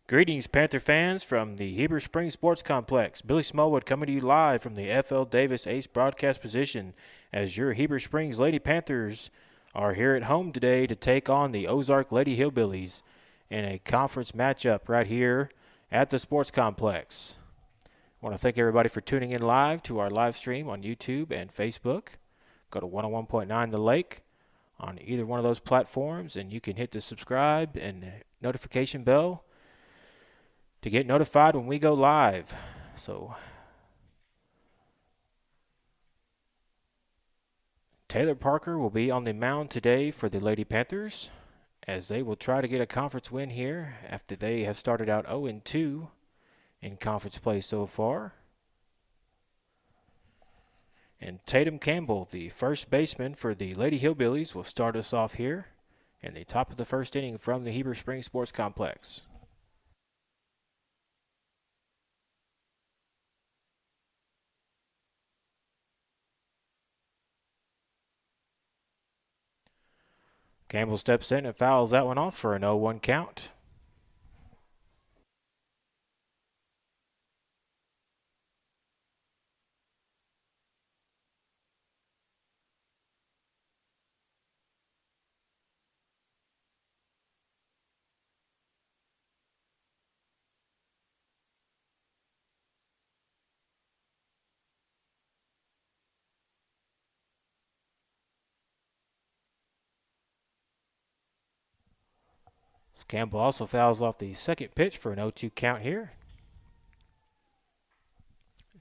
Greetings, Panther fans, from the Heber Spring Sports Complex. Billy Smallwood coming to you live from the F.L. Davis Ace broadcast position as your Heber Springs Lady Panthers are here at home today to take on the Ozark Lady Hillbillies in a conference matchup right here at the Sports Complex. I want to thank everybody for tuning in live to our live stream on YouTube and Facebook. Go to 101.9 The Lake on either one of those platforms, and you can hit the subscribe and notification bell to get notified when we go live. So Taylor Parker will be on the mound today for the Lady Panthers as they will try to get a conference win here after they have started out 0-2 in conference play so far. And Tatum Campbell, the first baseman for the Lady Hillbillies, will start us off here in the top of the first inning from the Heber Springs Sports Complex. Campbell steps in and fouls that one off for an 0-1 count. Campbell also fouls off the second pitch for an 0-2 count here.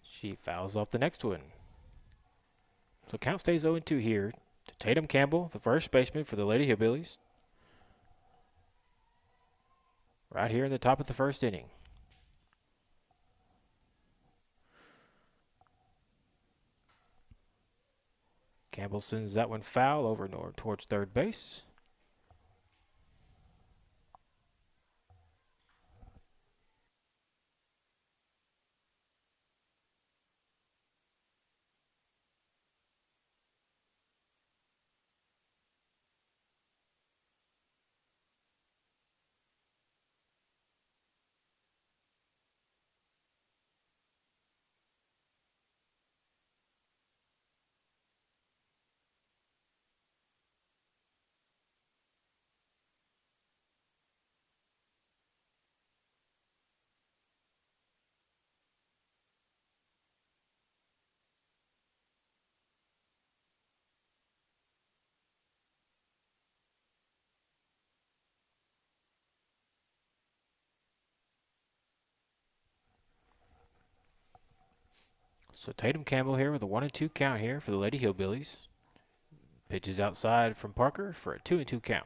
She fouls off the next one. So count stays 0-2 here to Tatum Campbell, the first baseman for the Lady Hillbillies. Right here in the top of the first inning. Campbell sends that one foul over towards third base. So Tatum Campbell here with a 1-2 count here for the Lady Hillbillies. Pitches outside from Parker for a 2-2 count.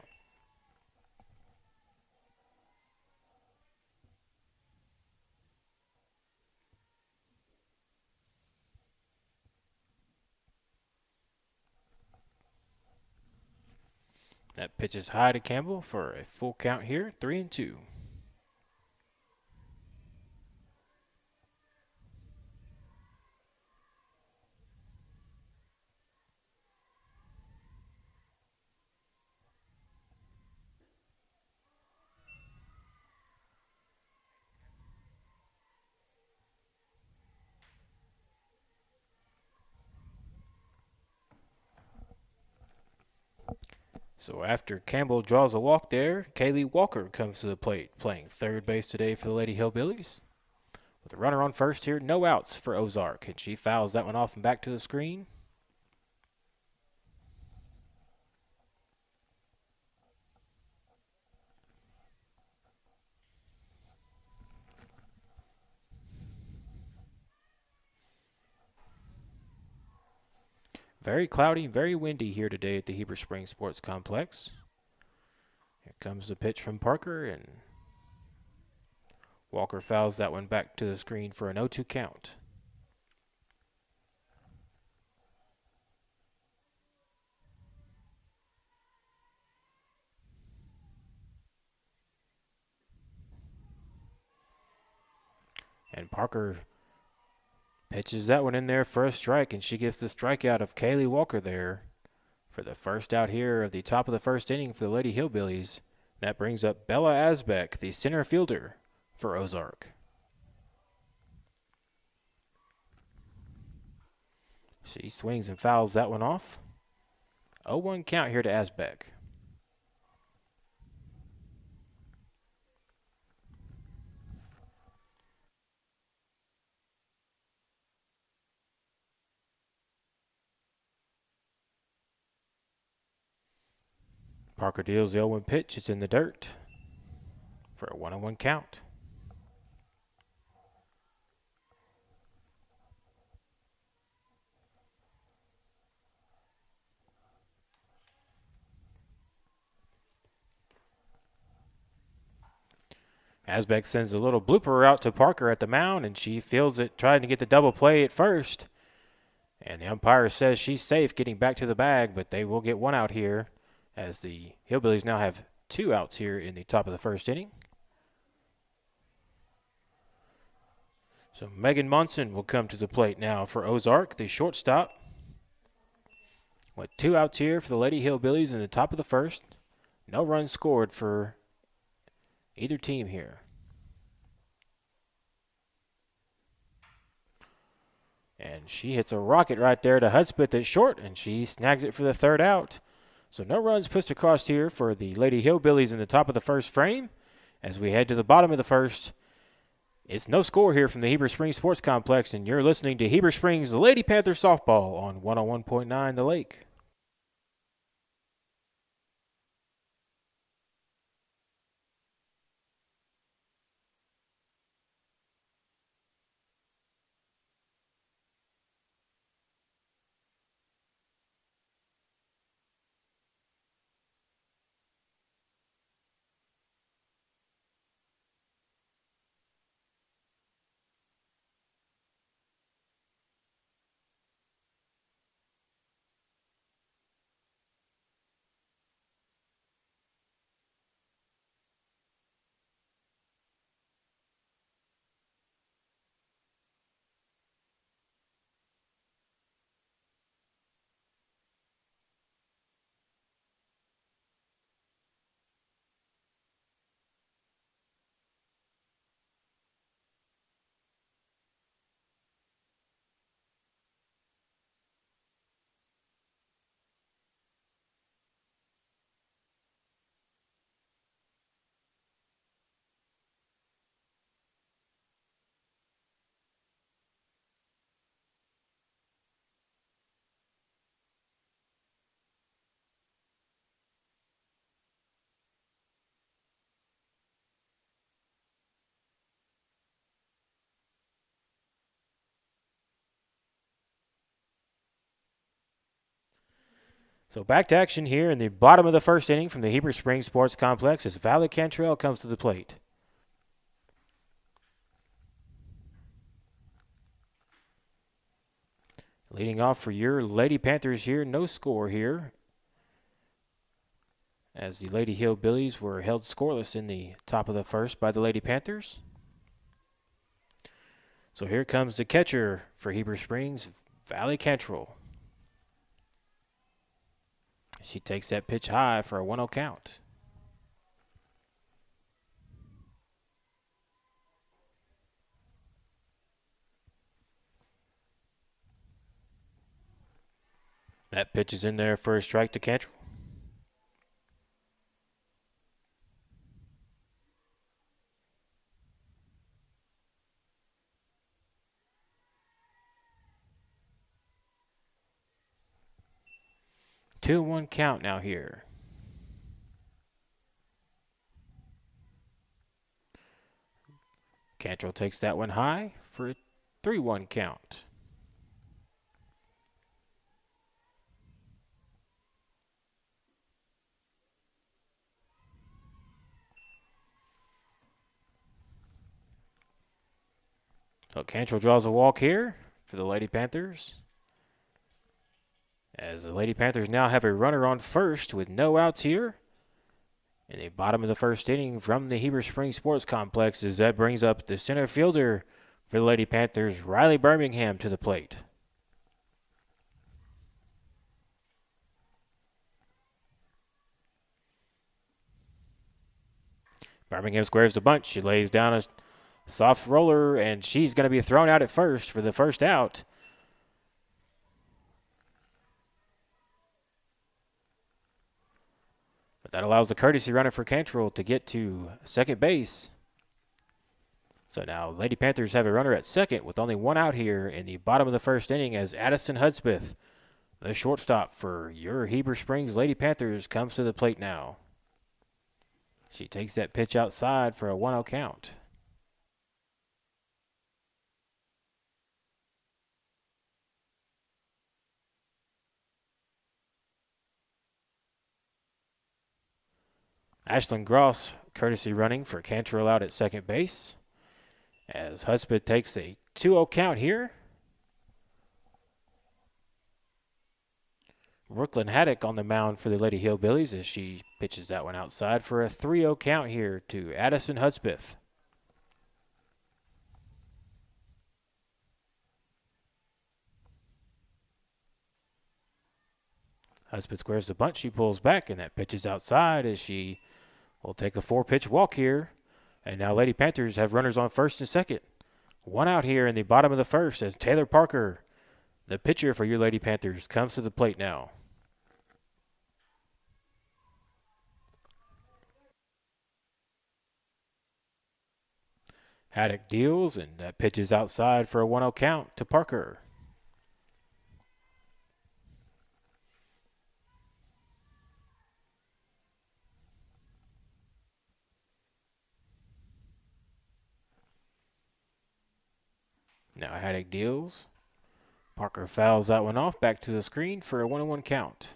That pitch is high to Campbell for a full count here, 3-2. So after Campbell draws a walk there, Kaylee Walker comes to the plate, playing third base today for the Lady Hillbillies. With a runner on first here, no outs for Ozark, and she fouls that one off and back to the screen. Very cloudy, very windy here today at the Heber Springs Sports Complex. Here comes the pitch from Parker, and Walker fouls that one back to the screen for an 0-2 count. And Parker pitches that one in there for a strike, and she gets the strikeout of Kaylee Walker there for the first out here of the top of the first inning for the Lady Hillbillies. That brings up Bella Asbeck, the center fielder for Ozark. She swings and fouls that one off. 0-1 count here to Asbeck. Parker deals the 0-1 pitch. It's in the dirt for a 1-1 count. Asbeck sends a little blooper out to Parker at the mound, and she fields it, trying to get the double play at first. And the umpire says she's safe getting back to the bag, but they will get one out here as the Hillbillies now have 2 outs here in the top of the first inning. So Megan Munson will come to the plate now for Ozark, the shortstop. With 2 outs here for the Lady Hillbillies in the top of the first. No runs scored for either team here. And she hits a rocket right there to Hudspeth at short, and she snags it for the 3rd out. So no runs pushed across here for the Lady Hillbillies in the top of the first frame. As we head to the bottom of the first, it's no score here from the Heber Springs Sports Complex, and you're listening to Heber Springs Lady Panther Softball on 101.9 The Lake. So back to action here in the bottom of the first inning from the Heber Springs Sports Complex as Valley Cantrell comes to the plate. Leading off for your Lady Panthers here, no score here, as the Lady Hillbillies were held scoreless in the top of the first by the Lady Panthers. So here comes the catcher for Heber Springs, Valley Cantrell. She takes that pitch high for a 1-0 count. That pitch is in there for a strike to Cantrell. Two 1 count now here. Cantrell takes that one high for a 3-1 count. So Cantrell draws a walk here for the Lady Panthers. As the Lady Panthers now have a runner on first with no outs here in the bottom of the first inning from the Heber Springs Sports Complex, as that brings up the center fielder for the Lady Panthers, Riley Birmingham, to the plate. Birmingham squares the bunch. She lays down a Soft roller, and she's going to be thrown out at first for the first out. But that allows the courtesy runner for Cantrell to get to second base. So now Lady Panthers have a runner at second with only one out here in the bottom of the first inning as Addison Hudspeth, the shortstop for your Heber Springs Lady Panthers, comes to the plate now. She takes that pitch outside for a 1-0 count. Ashlyn Gross, courtesy running for Cantrell out at second base, as Hudspeth takes a 2-0 count here. Brooklyn Haddock on the mound for the Lady Hillbillies as she pitches that one outside for a 3-0 count here to Addison Hudspeth. Hudspeth squares the bunt. She pulls back, and that pitch is outside as she will take a 4-pitch walk here. And now Lady Panthers have runners on first and second. One out here in the bottom of the first as Taylor Parker, the pitcher for your Lady Panthers, comes to the plate now. Haddock deals, and that pitch is outside for a 1-0 count to Parker. Now Haddock deals. Parker fouls that one off back to the screen for a 1-1 count.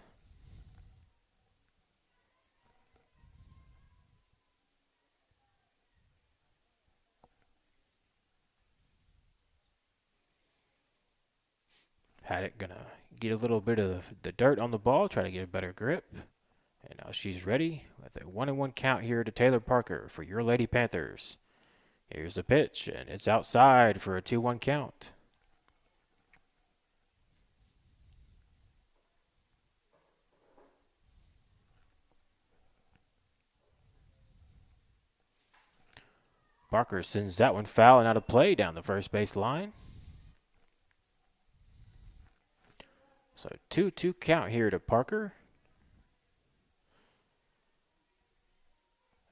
Haddock gonna get a little bit of the dirt on the ball, try to get a better grip. And now she's ready with a 1-1 count here to Taylor Parker for your Lady Panthers. Here's the pitch, and it's outside for a 2-1 count. Parker sends that one foul and out of play down the first base line. So 2-2 count here to Parker.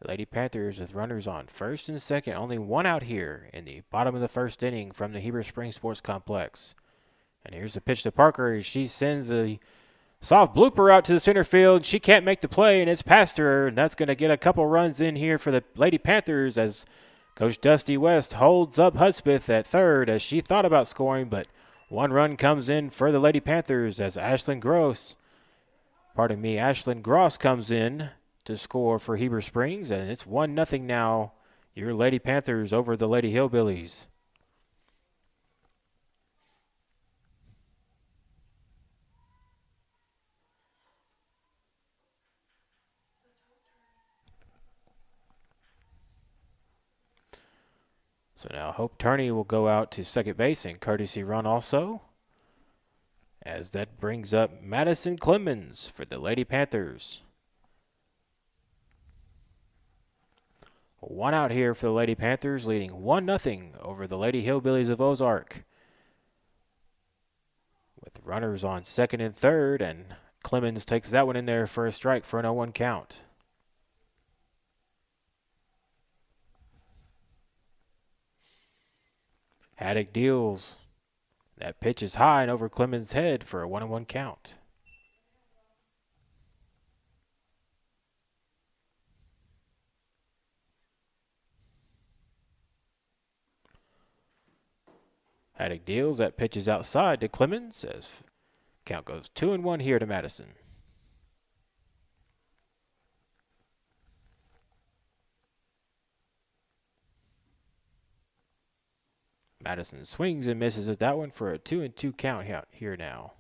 The Lady Panthers with runners on first and second. Only one out here in the bottom of the first inning from the Heber Springs Sports Complex. And here's the pitch to Parker. She sends a soft blooper out to the center field. She can't make the play, and it's past her. And that's going to get a couple runs in here for the Lady Panthers as Coach Dusty West holds up Hudspeth at third as she thought about scoring, but one run comes in for the Lady Panthers as Ashlyn Gross comes in to score for Heber Springs, and it's 1-0 now. Your Lady Panthers over the Lady Hillbillies. So now Hope Turney will go out to second base and courtesy run also, as that brings up Madison Clemens for the Lady Panthers. One out here for the Lady Panthers, leading 1-0 over the Lady Hillbillies of Ozark. With runners on second and third, and Clemens takes that one in there for a strike for an 0-1 count. Haddock deals. That pitch is high and over Clemens' head for a 1-1 count. Haddock deals. That pitch is outside to Clemens as count goes 2-1 here to Madison. Madison swings and misses at that one for a 2-2 count here now.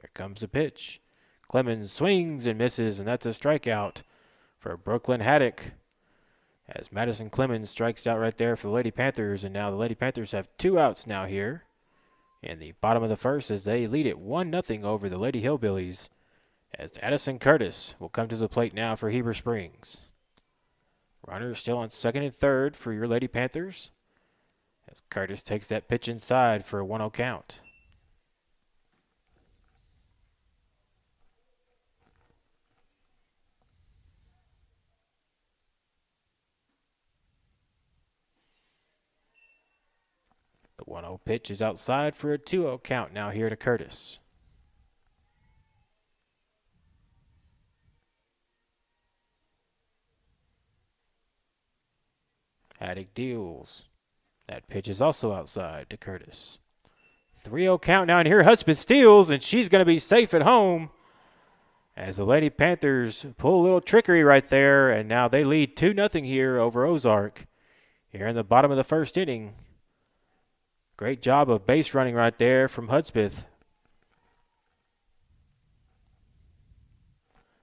Here comes the pitch. Clemens swings and misses, and that's a strikeout for Brooklyn Haddock. As Madison Clemens strikes out right there for the Lady Panthers, and now the Lady Panthers have 2 outs now here in the bottom of the first as they lead it 1-0 over the Lady Hillbillies. as Addison Curtis will come to the plate now for Heber Springs. Runners still on second and third for your Lady Panthers, as Curtis takes that pitch inside for a 1-0 count. The 1-0 pitch is outside for a 2-0 count now here to Curtis. Haddock deals. That pitch is also outside to Curtis. 3-0 count now, and here Hudspeth steals, and she's going to be safe at home as the Lady Panthers pull a little trickery right there, and now they lead 2-0 here over Ozark here in the bottom of the first inning. Great job of base running right there from Hudspeth.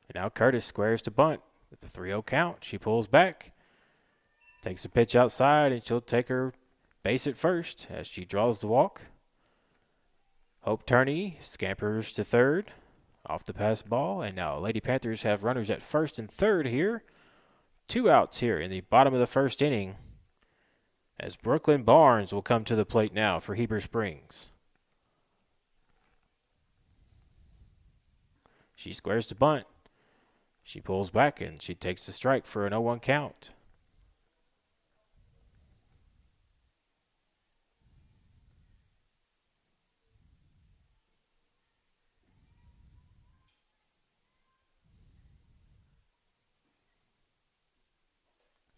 And now Curtis squares to bunt with the 3-0 count. She pulls back, takes the pitch outside, and she'll take her base at first as she draws the walk. Hope Turney scampers to third off the pass ball, and now Lady Panthers have runners at first and third here. 2 outs here in the bottom of the first inning as Brooklyn Barnes will come to the plate now for Heber Springs. She squares to bunt. She pulls back, and she takes the strike for an 0-1 count.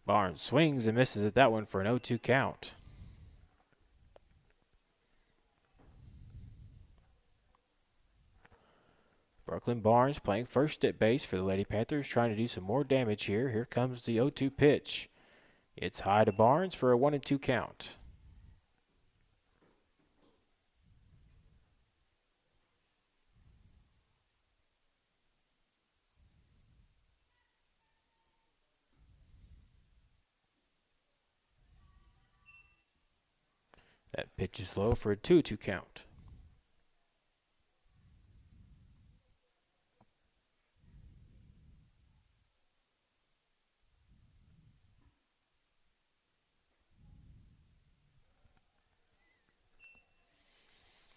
Barnes swings and misses at that one for an 0-2 count. Brooklyn Barnes playing first at base for the Lady Panthers, trying to do some more damage here. Here comes the 0-2 pitch. It's high to Barnes for a 1-2 count. That pitch is low for a 2-2 count.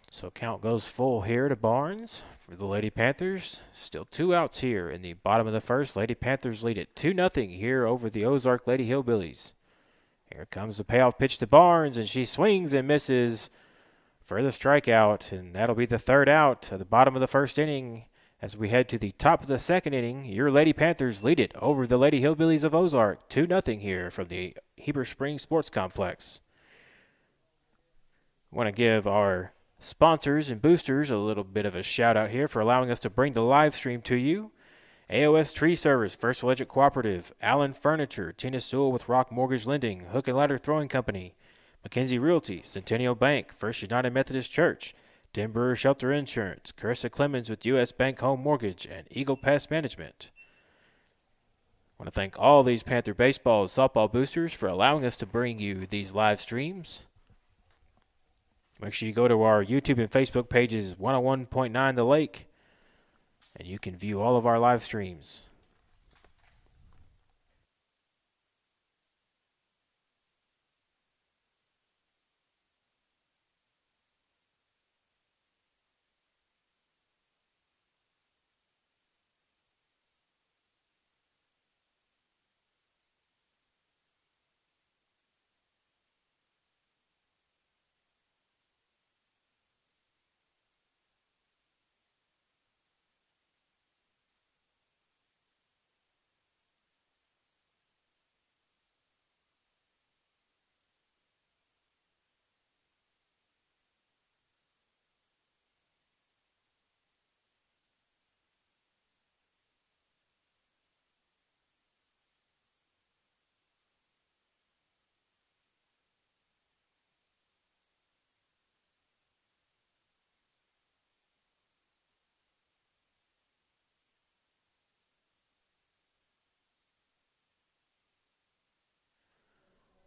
So count goes full here to Barnes for the Lady Panthers. Still 2 outs here in the bottom of the first. Lady Panthers lead it 2-0 here over the Ozark Lady Hillbillies. Here comes the payoff pitch to Barnes, and she swings and misses for the strikeout, and that'll be the 3rd out at the bottom of the first inning. As we head to the top of the 2nd inning, your Lady Panthers lead it over the Lady Hillbillies of Ozark, 2-0 here from the Heber Springs Sports Complex. I want to give our sponsors and boosters a little bit of a shout out here for allowing us to bring the live stream to you. AOS Tree Service, First Electric Cooperative, Allen Furniture, Tina Sewell with Rock Mortgage Lending, Hook and Ladder Throwing Company, McKenzie Realty, Centennial Bank, First United Methodist Church, Tim Brewer Shelter Insurance, Carissa Clemens with U.S. Bank Home Mortgage, and Eagle Pest Management. I want to thank all these Panther baseball and softball boosters for allowing us to bring you these live streams. Make sure you go to our YouTube and Facebook pages, 101.9 The Lake, and you can view all of our live streams.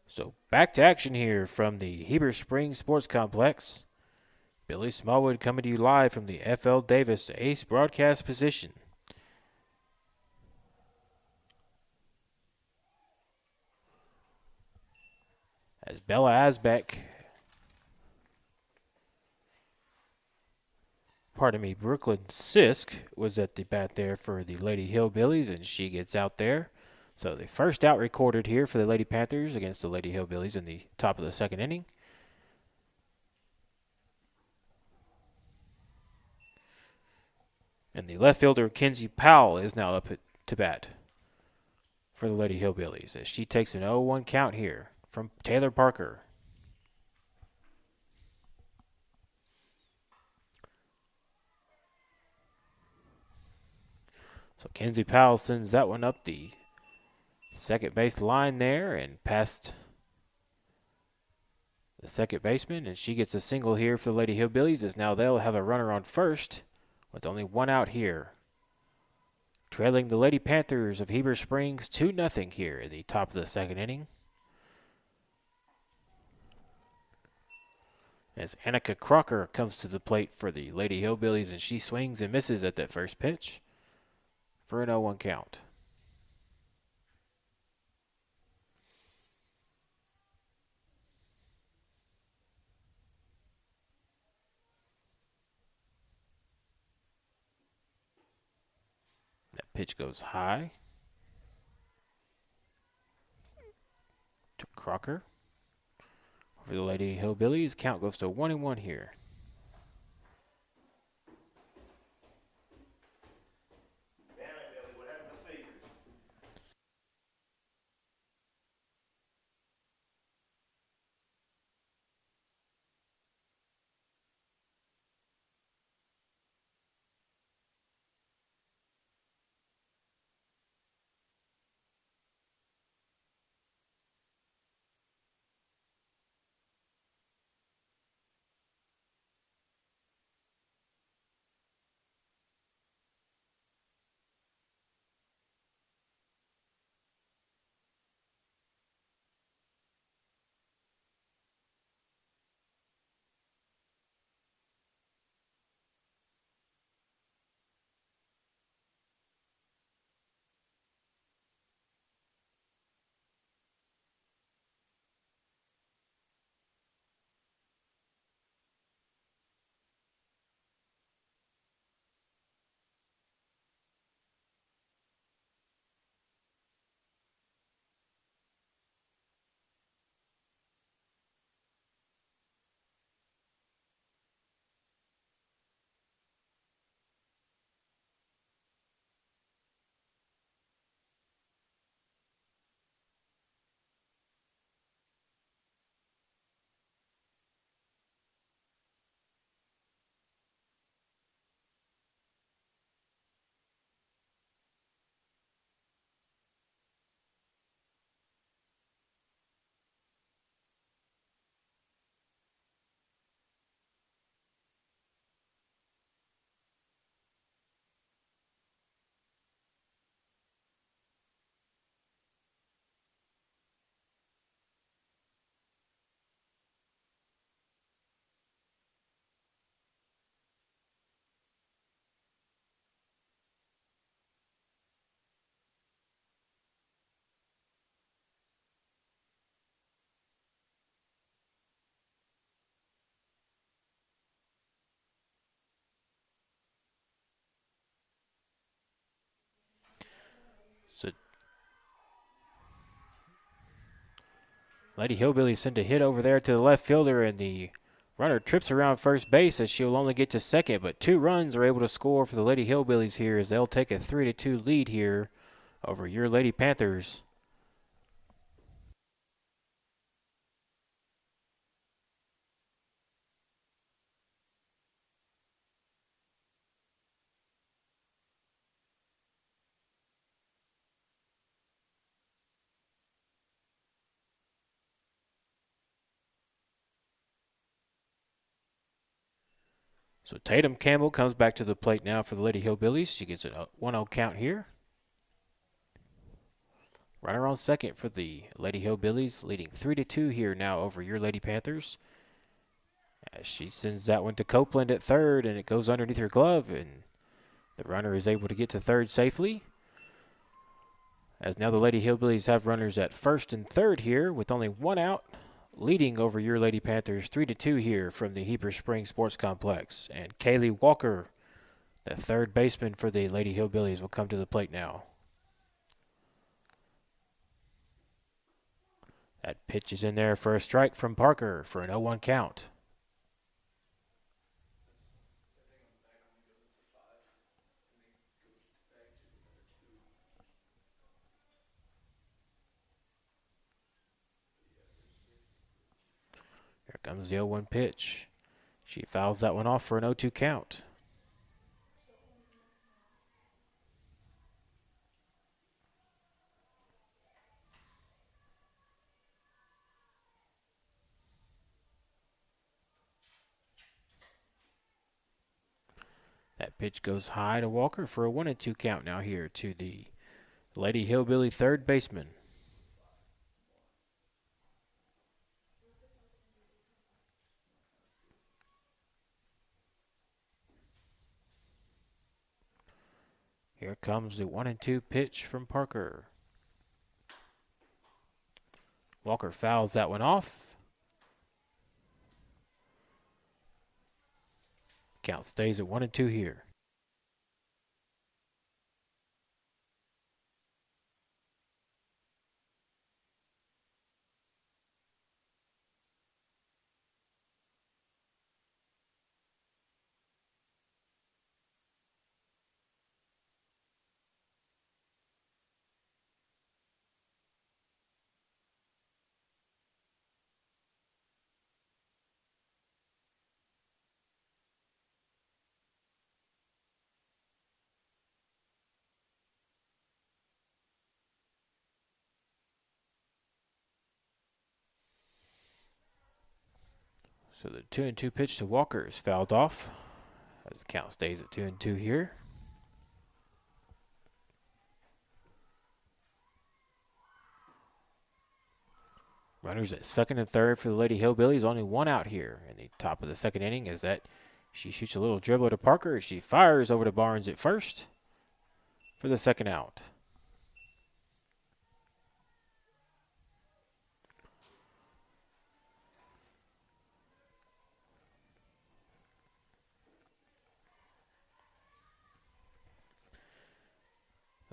So back to action here from the Heber Springs Sports Complex. Billy Smallwood coming to you live from the F.L. Davis Ace broadcast position. As Bella Asbeck, Brooklyn Sisk was at the bat there for the Lady Hillbillies, and she gets out there. So the first out recorded here for the Lady Panthers against the Lady Hillbillies in the top of the second inning. And the left fielder, Kenzie Powell, is now up to bat for the Lady Hillbillies as she takes an 0-1 count here from Taylor Parker. So Kenzie Powell sends that one up the second base line there and past the second baseman, and she gets a single here for the Lady Hillbillies as now they'll have a runner on first with only one out here. Trailing the Lady Panthers of Heber Springs 2-0 here in the top of the second inning. As Annika Crocker comes to the plate for the Lady Hillbillies, and she swings and misses at that first pitch for an 0-1 count. That pitch goes high to Crocker. For the Lady Hillbillies, count goes to 1-1 here. So Lady Hillbillies send a hit over there to the left fielder, and the runner trips around first base as she'll only get to second, but 2 runs are able to score for the Lady Hillbillies here as they'll take a 3-2 lead here over your Lady Panthers. So Tatum Campbell comes back to the plate now for the Lady Hillbillies. She gets a 1-0 count here. Runner on second for the Lady Hillbillies, leading 3-2 here now over your Lady Panthers. As she sends that one to Copeland at third, and it goes underneath her glove, and the runner is able to get to third safely. As now the Lady Hillbillies have runners at first and third here with only one out. leading over your Lady Panthers 3-2 here from the Heber Springs Sports Complex. And Kaylee Walker, the third baseman for the Lady Hillbillies, will come to the plate now. That pitch is in there for a strike from Parker for an 0-1 count. Here comes the 0-1 pitch. She fouls that one off for an 0-2 count. That pitch goes high to Walker for a 1-2 count now here to the Lady Hillbilly third baseman. Here comes the 1-2 pitch from Parker. Walker fouls that one off. Count stays at 1-2 here. So the 2-2 pitch to Walker is fouled off as the count stays at 2-2 here. Runners at second and third for the Lady Hillbillies. Only one out here in the top of the second inning as that she shoots a little dribble to Parker. She fires over to Barnes at first for the second out.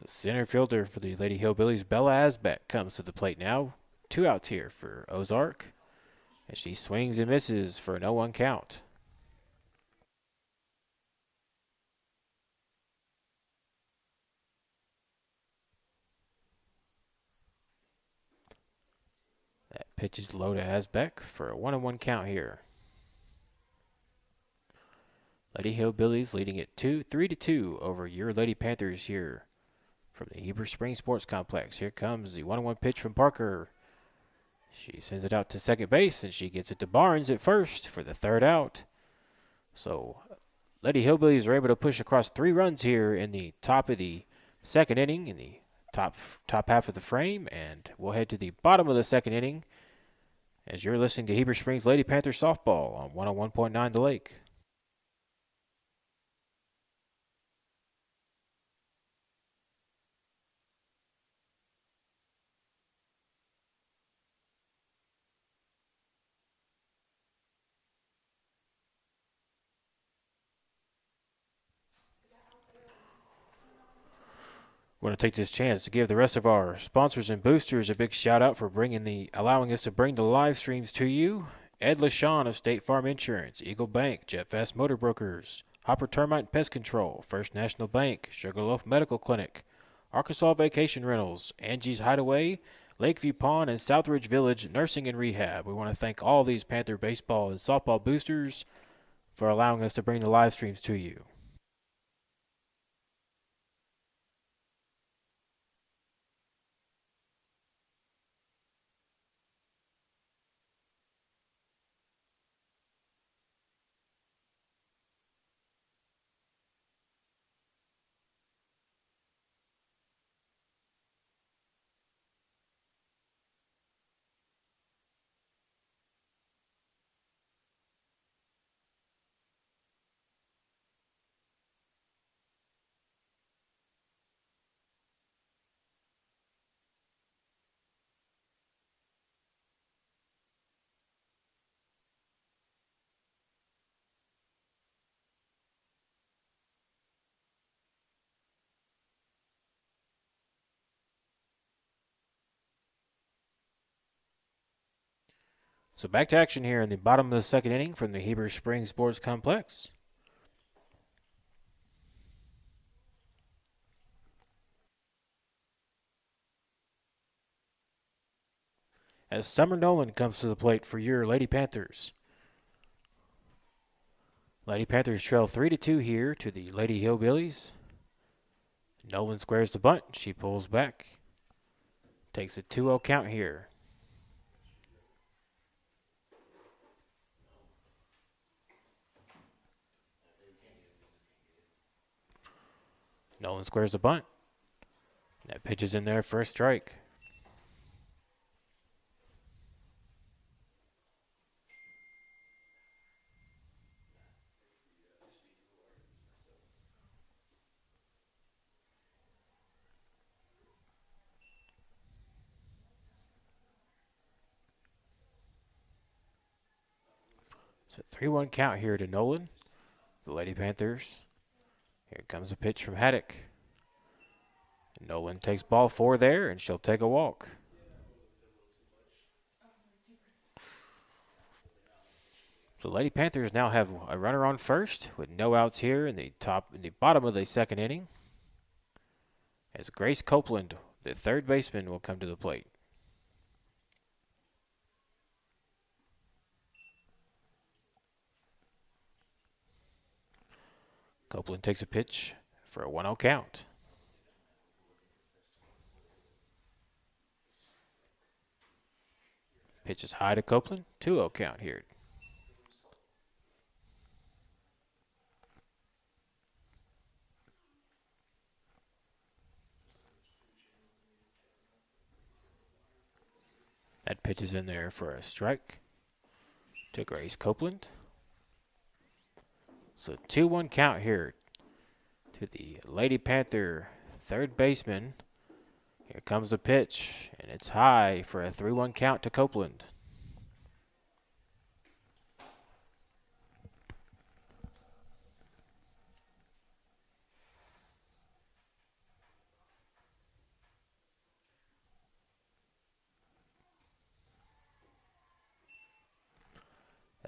The center fielder for the Lady Hillbillies, Bella Asbeck, comes to the plate now. 2 outs here for Ozark. And she swings and misses for an 0-1 count. That pitch is low to Asbeck for a 1-1 count here. Lady Hillbillies leading it 3-2 over your Lady Panthers here from the Heber Springs Sports Complex. Here comes the 1-1 pitch from Parker. She sends it out to second base, and she gets it to Barnes at first for the third out. So Lady Hillbillies are able to push across 3 runs here in the top of the second inning, in the top half of the frame, and we'll head to the bottom of the second inning as you're listening to Heber Springs Lady Panther Softball on 101.9 The Lake. I want to take this chance to give the rest of our sponsors and boosters a big shout out for allowing us to bring the live streams to you. Ed LaShawn of State Farm Insurance, Eagle Bank, JetFast Motor Brokers, Hopper Termite and Pest Control, First National Bank, Sugarloaf Medical Clinic, Arkansas Vacation Rentals, Angie's Hideaway, Lakeview Pond, and Southridge Village Nursing and Rehab. We want to thank all these Panther baseball and softball boosters for allowing us to bring the live streams to you. So back to action here in the bottom of the second inning from the Heber Springs Sports Complex. As Summer Nolan comes to the plate for your Lady Panthers. Lady Panthers trail 3-2 here to the Lady Hillbillies. Nolan squares the bunt. She pulls back. Takes a 2-0 count here. Nolan squares the bunt. That pitch is in there for a strike. So 3-1 count here to Nolan. The Lady Panthers. Here comes a pitch from Haddock. Nolan takes ball 4 there, and she'll take a walk. So Lady Panthers now have a runner on first with no outs here in the bottom of the second inning. As Grace Copeland, the third baseman, will come to the plate. Copeland takes a pitch for a 1-0 count. Pitch is high to Copeland, 2-0 count here. That pitch is in there for a strike to Grace Copeland. So 2-1 count here to the Lady Panther third baseman. Here comes the pitch, and it's high for a 3-1 count to Copeland.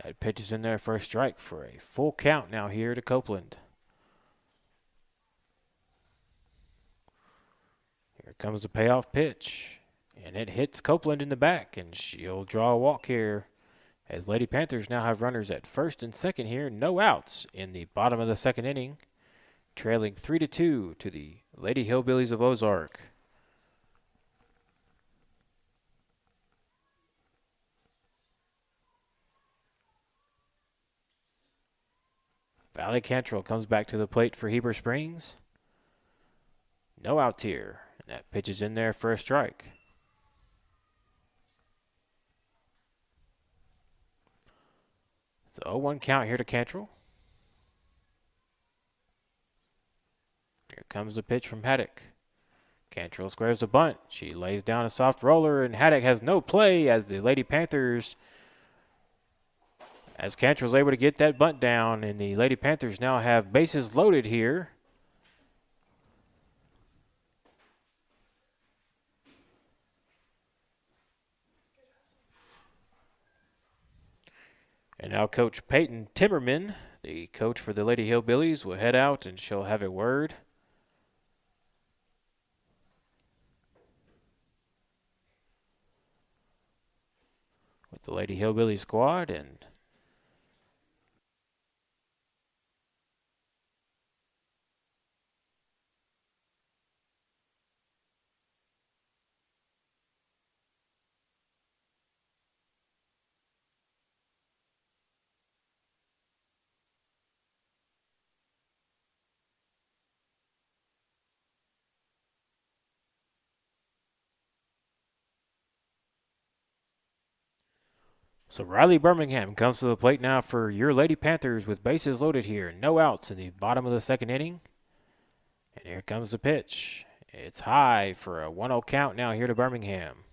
That pitch is in there for a strike for a full count now here to Copeland. Here comes the payoff pitch, and it hits Copeland in the back, and she'll draw a walk here as Lady Panthers now have runners at first and second here. No outs in the bottom of the second inning, trailing 3-2 to the Lady Hillbillies of Ozark. Valley Cantrell comes back to the plate for Heber Springs. No outs here. And that pitch is in there for a strike. It's a 0-1 count here to Cantrell. Here comes the pitch from Haddock. Cantrell squares the bunt. She lays down a soft roller, and Haddock has no play as the Lady Panthers, as Cantrell's able to get that bunt down, and the Lady Panthers now have bases loaded here. And now Coach Peyton Timmerman, the coach for the Lady Hillbillies, will head out, and she'll have a word with the Lady Hillbilly squad. And so Riley Birmingham comes to the plate now for your Lady Panthers with bases loaded here. No outs in the bottom of the second inning. And here comes the pitch. It's high for a 1-0 count now here to Birmingham.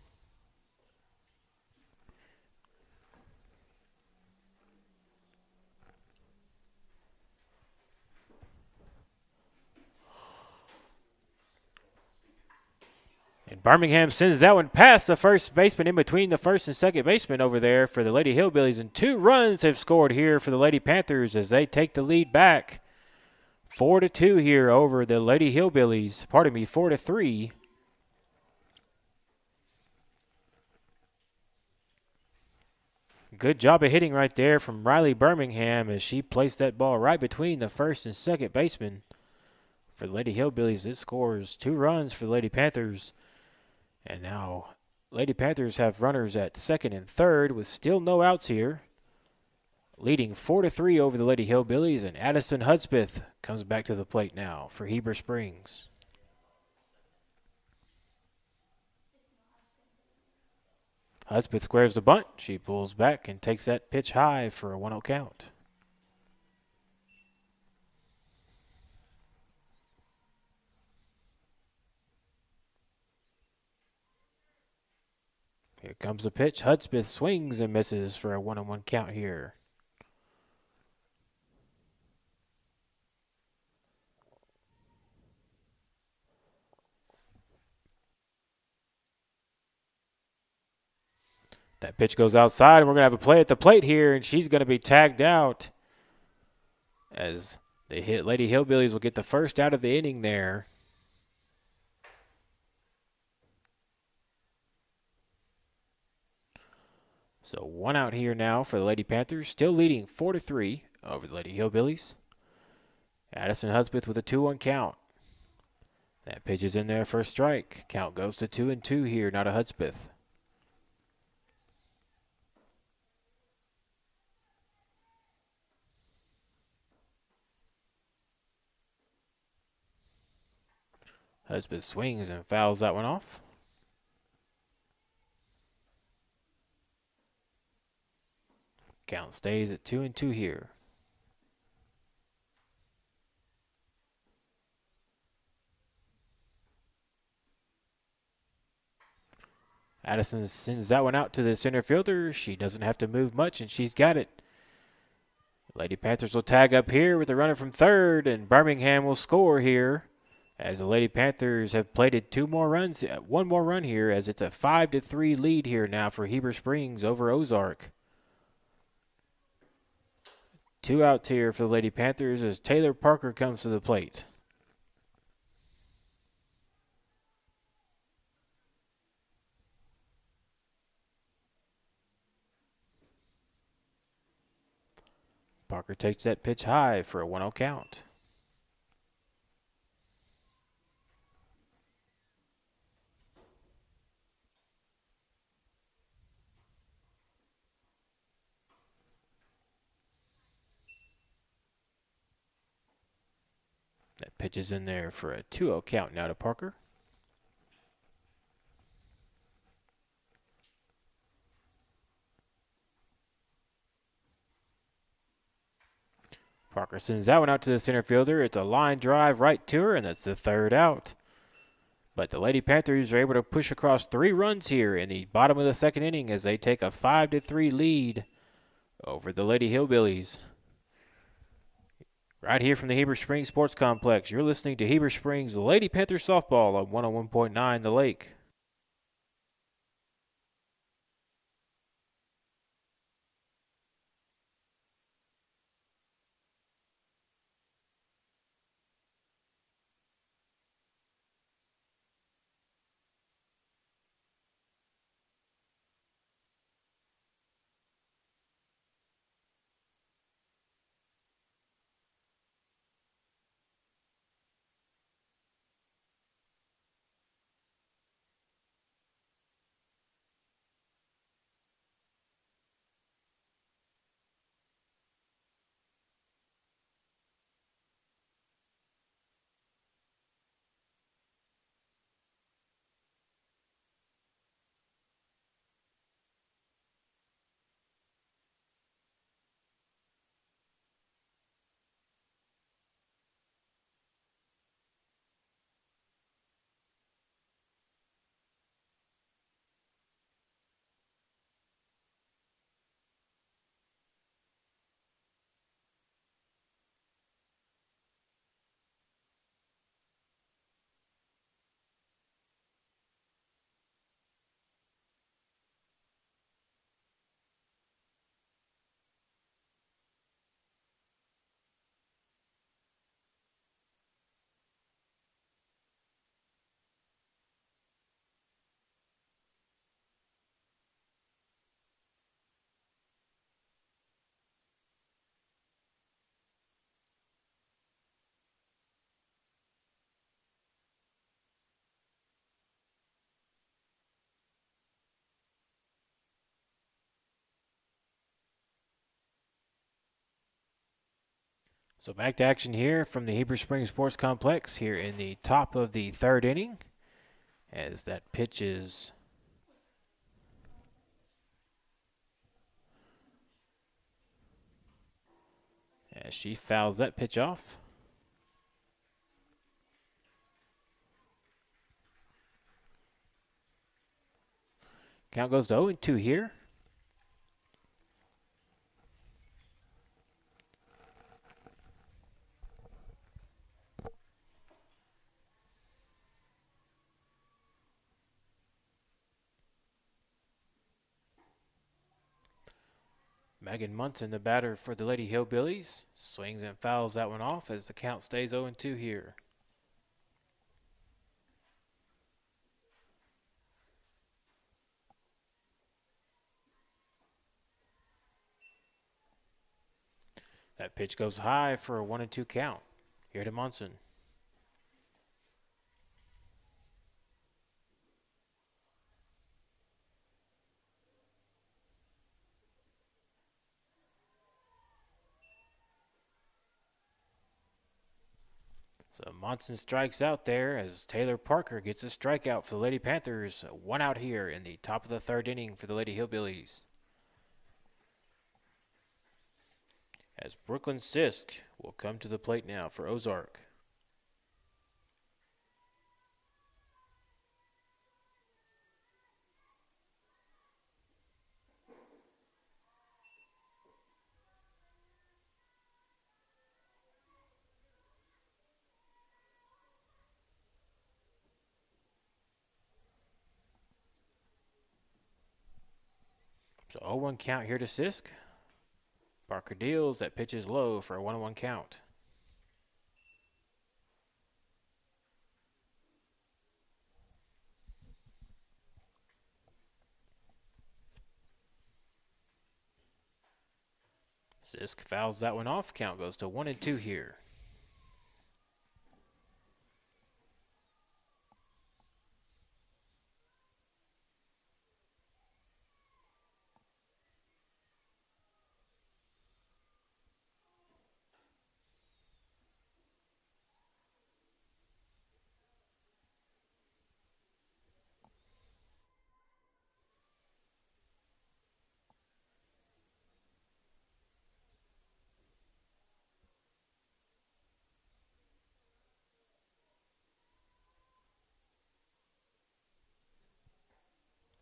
And Birmingham sends that one past the first baseman, in between the first and second baseman over there for the Lady Hillbillies. And 2 runs have scored here for the Lady Panthers as they take the lead back. 4-2 here over the Lady Hillbillies. 4-3. Good job of hitting right there from Riley Birmingham as she placed that ball right between the first and second baseman. For the Lady Hillbillies, it scores 2 runs for the Lady Panthers. And now Lady Panthers have runners at second and third with still no outs here. Leading 4-3 over the Lady Hillbillies, and Addison Hudspeth comes back to the plate now for Heber Springs. Hudspeth squares the bunt. She pulls back and takes that pitch high for a 1-0 count. Here comes the pitch. Hudspeth swings and misses for a 1-1 count here. That pitch goes outside, and we're going to have a play at the plate here, and she's going to be tagged out as the Lady Hillbillies will get the first out of the inning there. So 1 out here now for the Lady Panthers, still leading 4-3 over the Lady Hillbillies. Addison Hudspeth with a 2-1 count. That pitch is in there for a strike. Count goes to 2-2 here, not a Hudspeth. Hudspeth swings and fouls that one off. Count stays at 2-2 here. Addison sends that one out to the center fielder. She doesn't have to move much, and she's got it. Lady Panthers will tag up here with the runner from third, and Birmingham will score here as the Lady Panthers have plated 2 more runs, 1 more run here, as it's a 5-3 lead here now for Heber Springs over Ozark. 2 outs here for the Lady Panthers as Taylor Parker comes to the plate. Parker takes that pitch high for a 1-0 count. That pitch is in there for a 2-0 count now to Parker. Parker sends that one out to the center fielder. It's a line drive right to her, and that's the 3rd out. But the Lady Panthers are able to push across 3 runs here in the bottom of the 2nd inning as they take a 5-3 lead over the Lady Hillbillies. Right here from the Heber Springs Sports Complex, you're listening to Heber Springs Lady Panther Softball on 101.9 The Lake. So back to action here from the Heber Springs Sports Complex here in the top of the third inning as that pitch is as she fouls that pitch off. Count goes to 0-2 here. Megan Munson, the batter for the Lady Hillbillies, swings and fouls that one off as the count stays 0-2 here. That pitch goes high for a 1-2 count. Here to Munson. So Monson strikes out there as Taylor Parker gets a strikeout for the Lady Panthers. One out here in the top of the third inning for the Lady Hillbillies. As Brooklyn Sisk will come to the plate now for Ozark. So 0-1 count here to Sisk. Parker deals. That pitch is low for a 1-1 count. Sisk fouls that one off. Count goes to 1-2 here.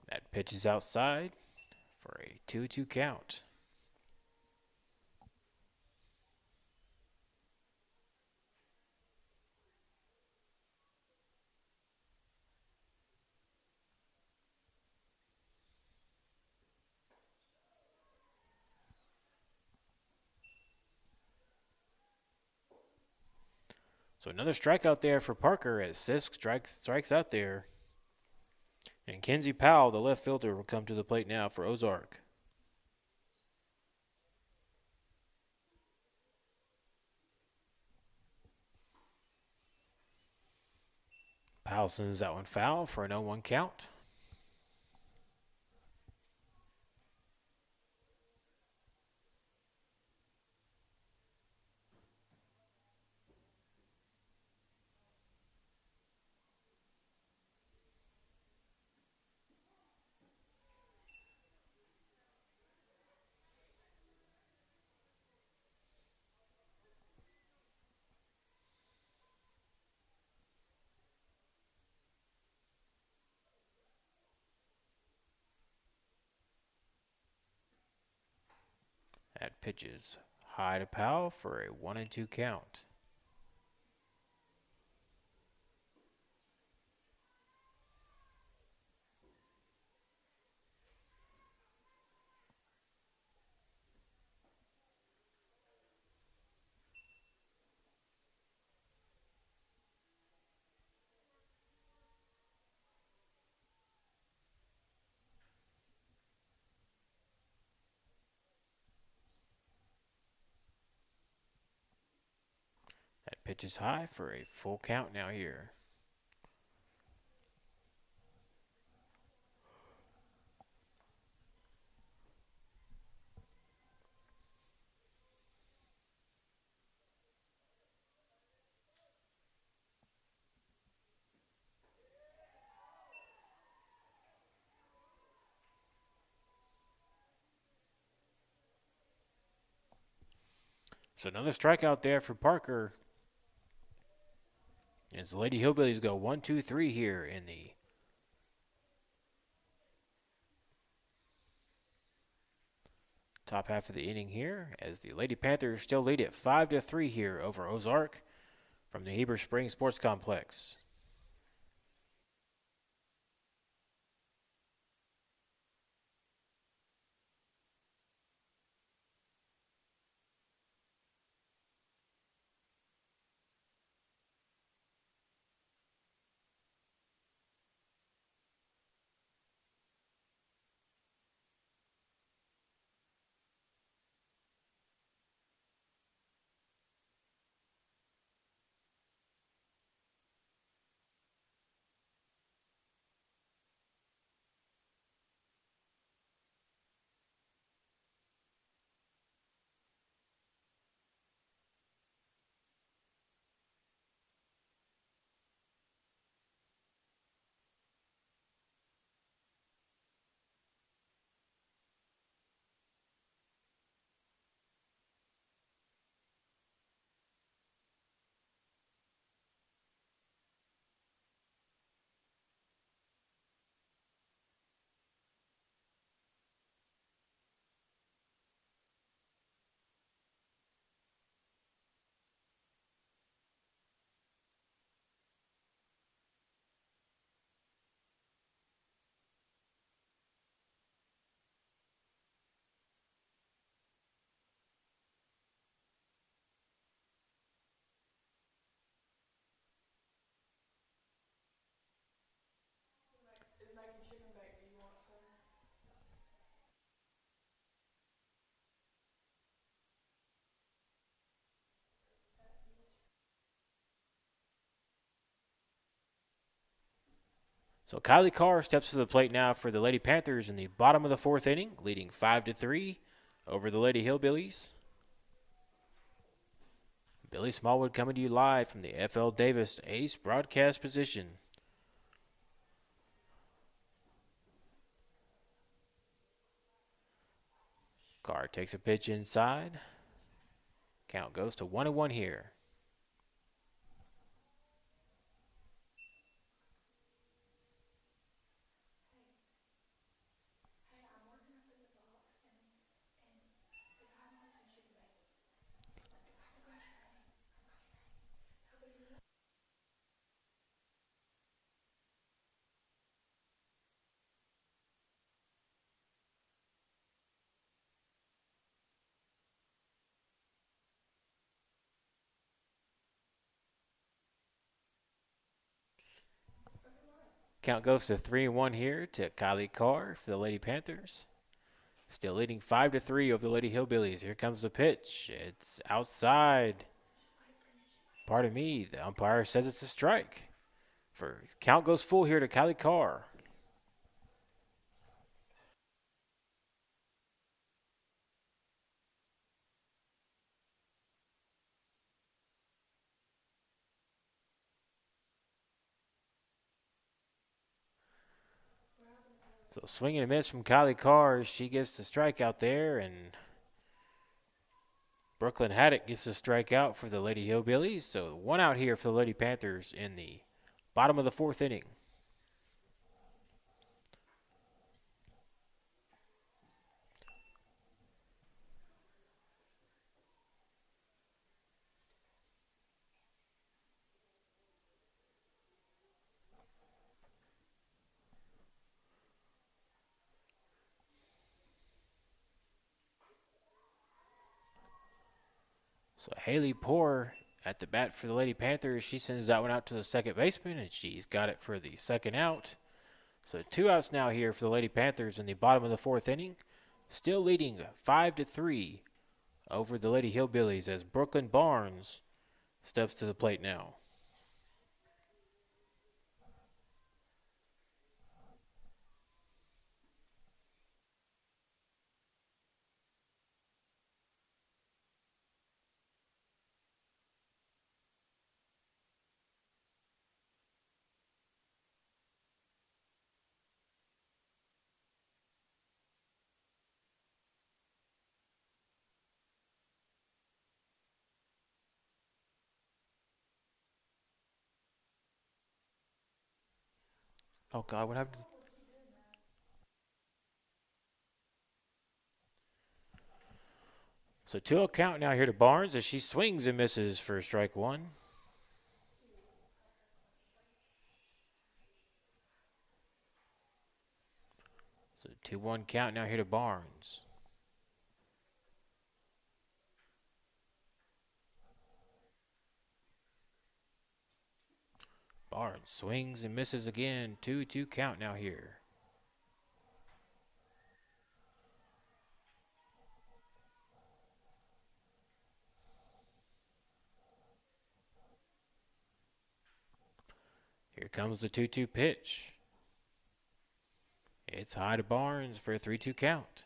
That pitch is outside for a 2-2 count. So another strikeout there for Parker as Sisk strikes out there. And Kenzie Powell, the left fielder, will come to the plate now for Ozark. Powell sends that one foul for an 0-1 count. That pitch is high to Powell for a 1-2 count. That pitch is high for a full count now here. So another strikeout there for Parker. As the Lady Hillbillies go 1-2-3 here in the top half of the inning here, as the Lady Panthers still lead at 5-3 here over Ozark from the Heber Springs Sports Complex. So Kylie Carr steps to the plate now for the Lady Panthers in the bottom of the fourth inning, leading 5-3 over the Lady Hillbillies. Billy Smallwood coming to you live from the FL Davis Ace broadcast position. Carr takes a pitch inside. Count goes to 1-1 here. Count goes to 3-1 here to Kylie Carr for the Lady Panthers. Still leading 5-3 over the Lady Hillbillies. Here comes the pitch. It's outside. Pardon me. The umpire says it's a strike. For count goes full here to Kylie Carr. So swing and a miss from Kylie Carr. She gets the strikeout there, and Brooklyn Haddock gets the strikeout for the Lady Hillbillies. So one out here for the Lady Panthers in the bottom of the fourth inning. So Haley Poor at the bat for the Lady Panthers. She sends that one out to the second baseman, and she's got it for the second out. So two outs now here for the Lady Panthers in the bottom of the fourth inning. Still leading 5-3 over the Lady Hillbillies as Brooklyn Barnes steps to the plate now. Oh, God, what happened? So 2-0 count now here to Barnes as she swings and misses for strike one. So 2-1 count now here to Barnes. Barnes swings and misses again. 2-2 count now here. Here comes the 2-2 pitch. It's high to Barnes for a 3-2 count.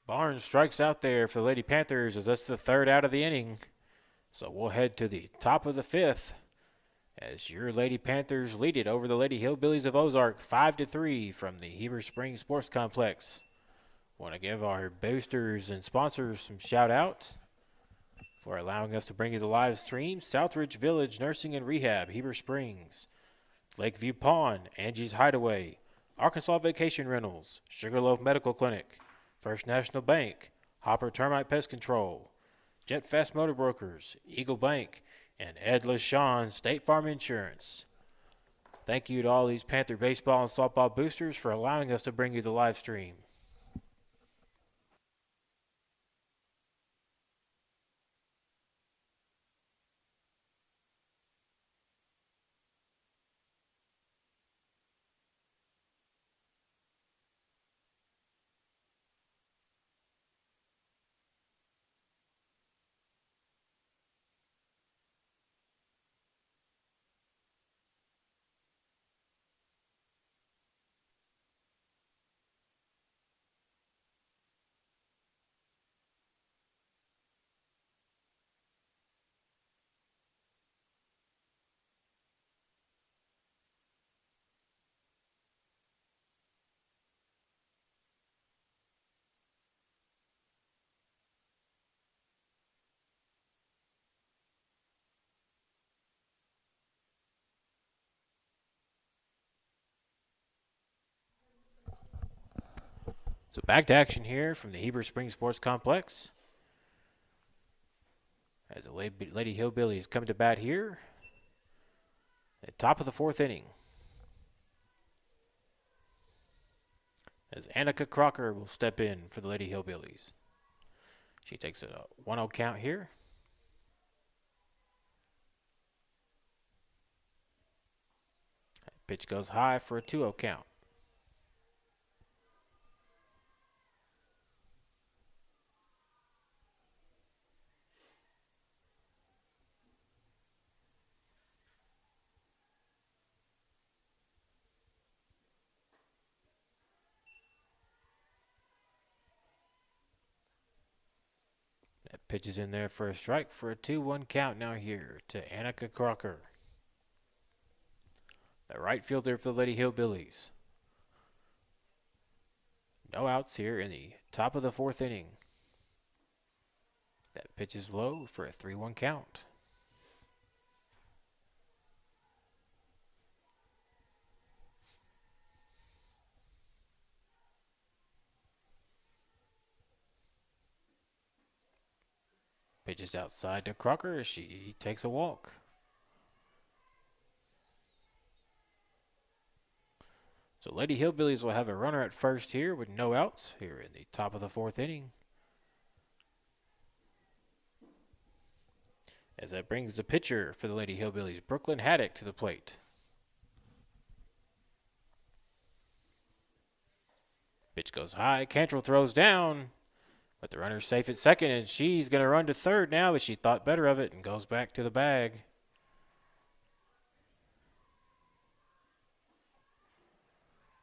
Barnes strikes out there for the Lady Panthers as that's the third out of the inning. So we'll head to the top of the fifth as your Lady Panthers lead it over the Lady Hillbillies of Ozark 5-3 from the Heber Springs Sports Complex. Want to give our boosters and sponsors some shout out for allowing us to bring you the live stream. Southridge Village Nursing and Rehab, Heber Springs, Lakeview Pond, Angie's Hideaway, Arkansas Vacation Rentals, Sugarloaf Medical Clinic, First National Bank, Hopper Termite Pest Control, Jet Fast Motor Brokers, Eagle Bank, and Ed LaShawn State Farm Insurance. Thank you to all these Panther baseball and softball boosters for allowing us to bring you the live stream. So back to action here from the Heber Springs Sports Complex. As the Lady Hillbillies come to bat here at top of the fourth inning. As Annika Crocker will step in for the Lady Hillbillies. She takes a 1-0 count here. Pitch goes high for a 2-0 count. That pitch is in there for a strike for a 2-1 count now here to Annika Crocker, the right fielder for the Lady Hillbillies. No outs here in the top of the fourth inning. That pitch is low for a 3-1 count. Pitches outside to Crocker as she takes a walk. So Lady Hillbillies will have a runner at first here with no outs here in the top of the fourth inning. As that brings the pitcher for the Lady Hillbillies, Brooklyn Haddock, to the plate. Pitch goes high. Cantrell throws down, but the runner's safe at second, and she's going to run to third now, but she thought better of it and goes back to the bag.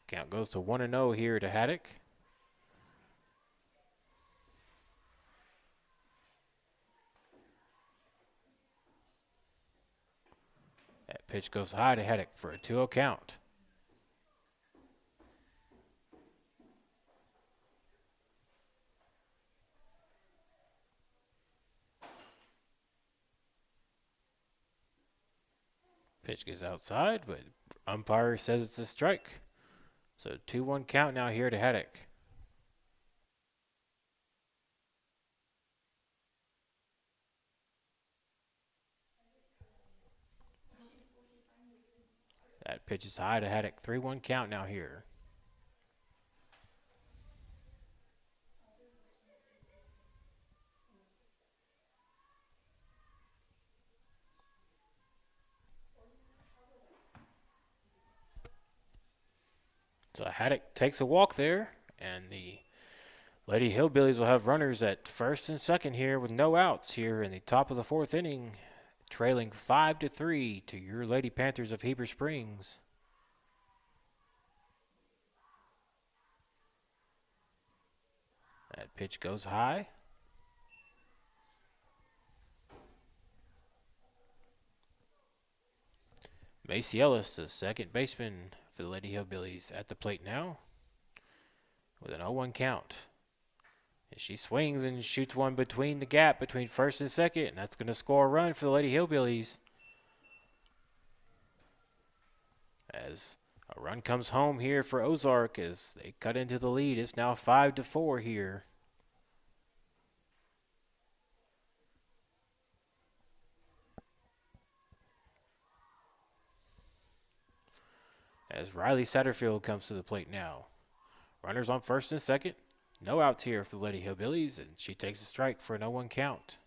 Count goes to 1-0 here to Haddock. That pitch goes high to Haddock for a 2-0 count. Pitch gets outside, but umpire says it's a strike. So 2-1 count now here to Haddock. That pitch is high to Haddock. 3-1 count now here. So Haddock takes a walk there, and the Lady Hillbillies will have runners at first and second here with no outs here in the top of the 4th inning, trailing 5-3 to your Lady Panthers of Heber Springs. That pitch goes high. Macy Ellis, the second baseman for the Lady Hillbillies, at the plate now with an 0-1 count. And she swings and shoots one between the gap between first and second, and that's going to score a run for the Lady Hillbillies. As a run comes home here for Ozark as they cut into the lead. It's now 5-4 here. As Riley Satterfield comes to the plate now. Runners on first and second. No outs here for the Lady Hillbillies, and she takes a strike for an 0-1 count.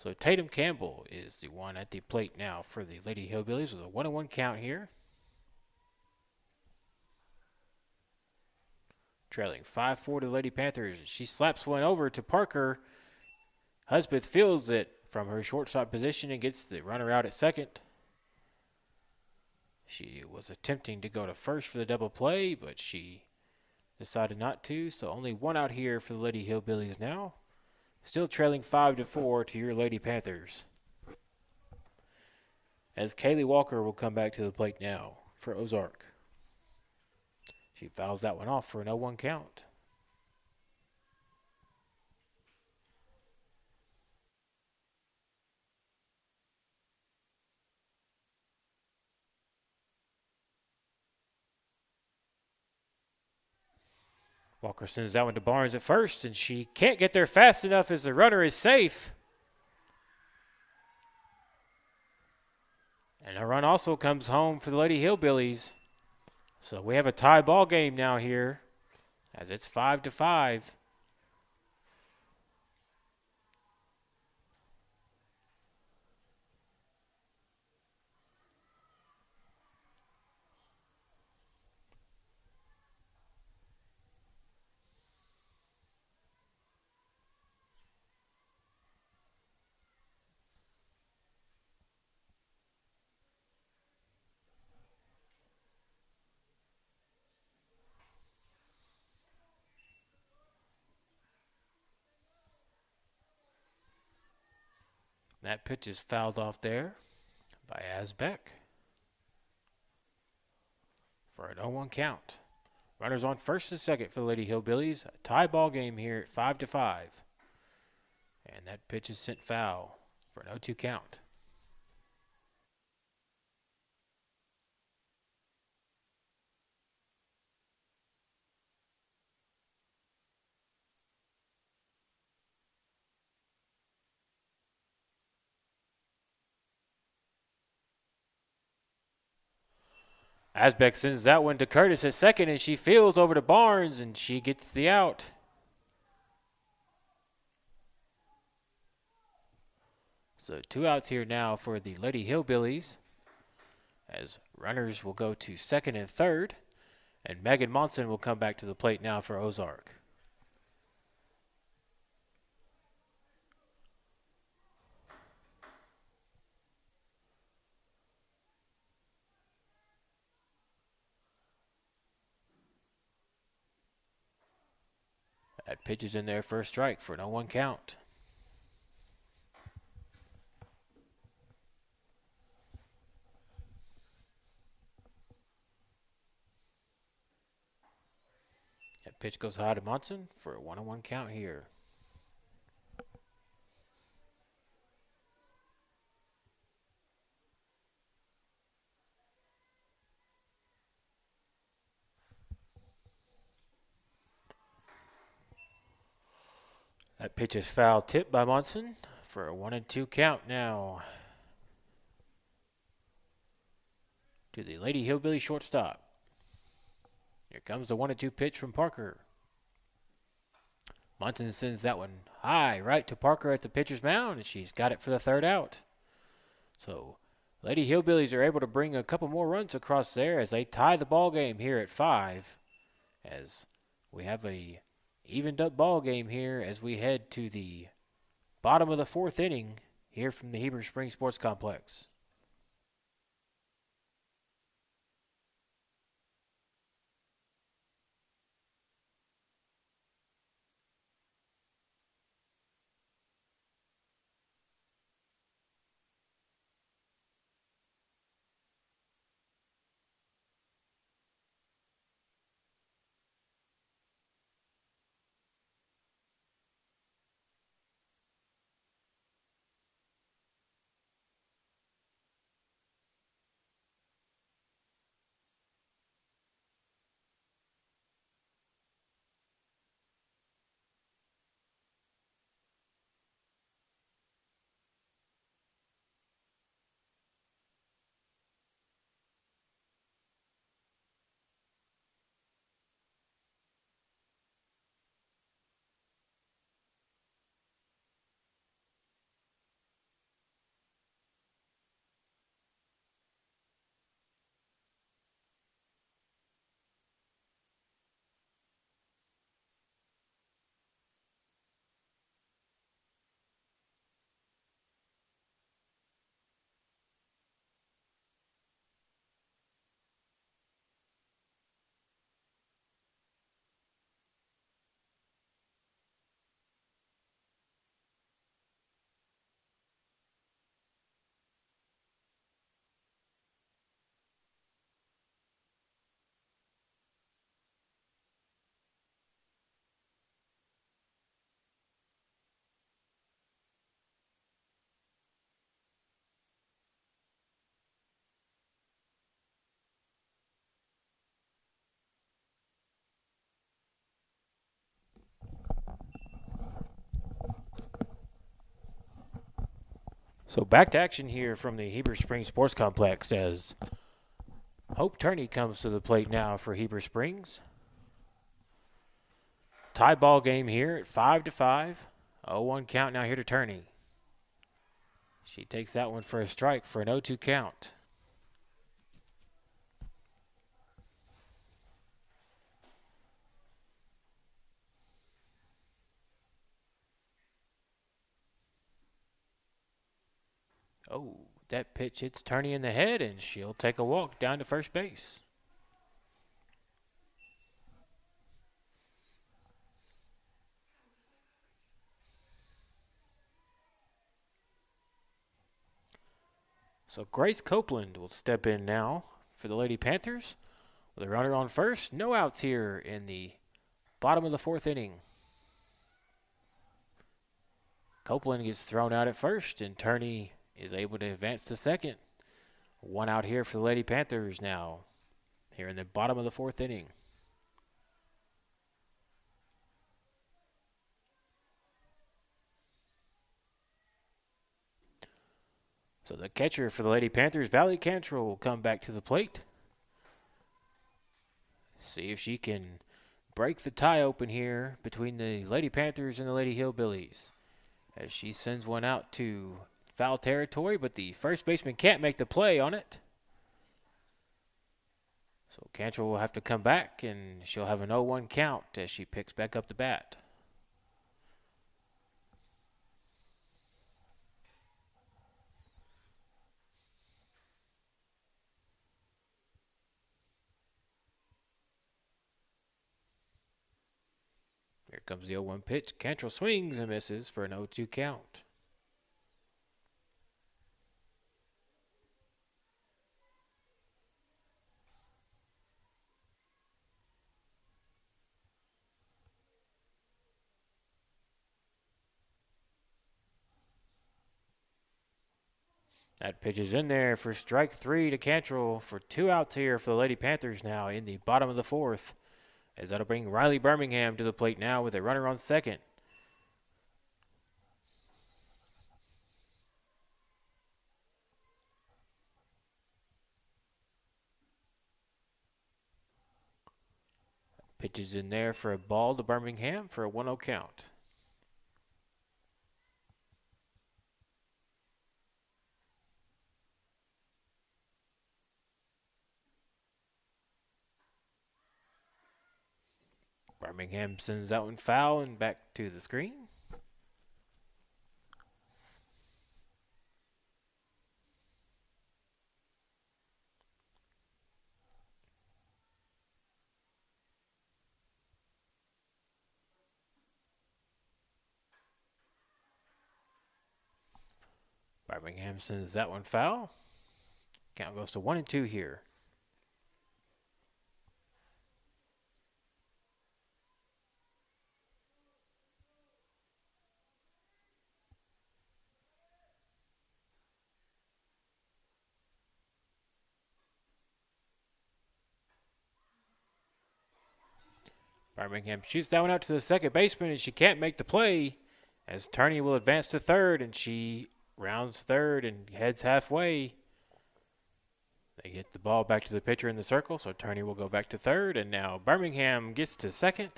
So Tatum Campbell is the one at the plate now for the Lady Hillbillies with a 1-1 count here. Trailing 5-4 to the Lady Panthers. She slaps one over to Parker. Husbeth fields it from her shortstop position and gets the runner out at second. She was attempting to go to first for the double play, but she decided not to. So only one out here for the Lady Hillbillies now. Still trailing 5-4 to your Lady Panthers. As Kaylee Walker will come back to the plate now for Ozark. She fouls that one off for an 0-1 count. Walker sends that one to Barnes at first, and she can't get there fast enough as the runner is safe. And a run also comes home for the Lady Hillbillies. So we have a tie ball game now here as it's 5-5. That pitch is fouled off there by Asbeck for an 0-1 count. Runners on first and second for the Lady Hillbillies. A tie ball game here at 5-5. And that pitch is sent foul for an 0-2 count. Asbeck sends that one to Curtis at second, and she fields over to Barnes, and she gets the out. So 2 outs here now for the Lady Hillbillies, as runners will go to second and third, and Megan Monson will come back to the plate now for Ozark. pitch is in there for a strike for an 0-1 count. That pitch goes high to Monson for a 1-1 count here. That pitch is foul tipped by Monson for a 1-2 count now to the Lady Hillbilly shortstop. Here comes the 1-2 pitch from Parker. Monson sends that one high right to Parker at the pitcher's mound, and she's got it for the third out. So Lady Hillbillies are able to bring a couple more runs across there as they tie the ball game here at 5, as we have a evened up ball game here as we head to the bottom of the 4th inning here from the Heber Springs Sports Complex. So back to action here from the Heber Springs Sports Complex as Hope Turney comes to the plate now for Heber Springs. Tie ball game here at 5-5. 0-1 count now here to Turney. She takes that one for a strike for an 0-2 count. Oh, that pitch hits Turney in the head, and she'll take a walk down to first base. So Grace Copeland will step in now for the Lady Panthers with a runner on first. No outs here in the bottom of the 4th inning. Copeland gets thrown out at first, and Turney is able to advance to second. 1 out here for the Lady Panthers now, here in the bottom of the 4th inning. So the catcher for the Lady Panthers, Valley Cantrell, will come back to the plate. See if she can break the tie open here between the Lady Panthers and the Lady Hillbillies, as she sends one out to foul territory, but the first baseman can't make the play on it. So Cantrell will have to come back, and she'll have an 0-1 count as she picks back up the bat. Here comes the 0-1 pitch. Cantrell swings and misses for an 0-2 count. That pitch is in there for strike 3 to Cantrell for 2 outs here for the Lady Panthers now in the bottom of the 4th. As that'll bring Riley Birmingham to the plate now with a runner on second. Pitch is in there for a ball to Birmingham for a 1-0 count. Birmingham sends that one foul and back to the screen. Birmingham sends that one foul. Count goes to 1-2 here. Birmingham shoots that one out to the second baseman, and she can't make the play as Turney will advance to third, and she rounds third and heads halfway. They get the ball back to the pitcher in the circle, so Turney will go back to third, and now Birmingham gets to second.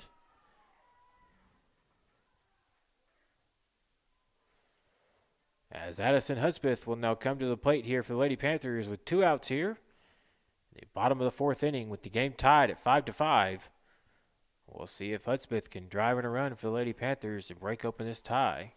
As Addison Hudspeth will now come to the plate here for the Lady Panthers with 2 outs here. The bottom of the 4th inning with the game tied at 5-5. We'll see if Hudspeth can drive in a run for the Lady Panthers to break open this tie.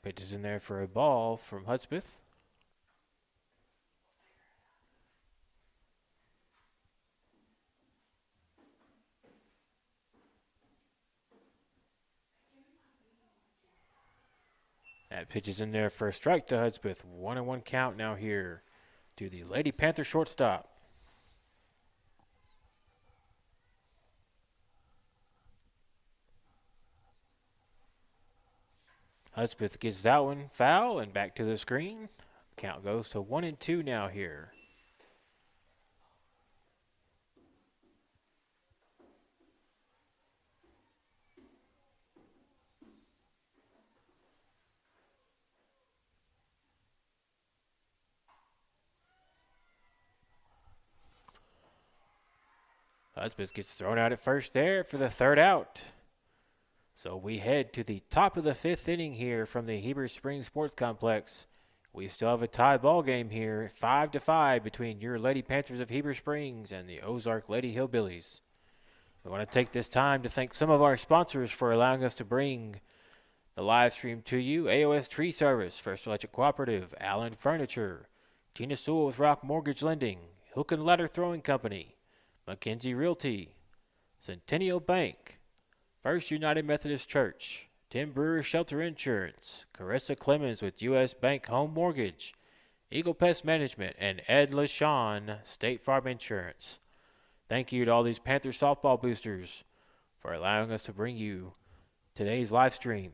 Pitch is in there for a ball from Hudspeth. That pitch is in there for a strike to Hudspeth. 1-1 count now here to the Lady Panther shortstop. Hudspeth gets that one foul and back to the screen. Count goes to 1-2 now here. Hudspeth gets thrown out at first there for the 3rd out. So we head to the top of the 5th inning here from the Heber Springs Sports Complex. We still have a tie ball game here, 5-5 between your Lady Panthers of Heber Springs and the Ozark Lady Hillbillies. We want to take this time to thank some of our sponsors for allowing us to bring the live stream to you. AOS Tree Service, First Electric Cooperative, Allen Furniture, Tina Sewell with Rock Mortgage Lending, Hook and Ladder Throwing Company, McKenzie Realty, Centennial Bank, First United Methodist Church, Tim Brewer Shelter Insurance, Carissa Clemens with U.S. Bank Home Mortgage, Eagle Pest Management, and Ed LaShawn State Farm Insurance. Thank you to all these Panther softball boosters for allowing us to bring you today's live stream.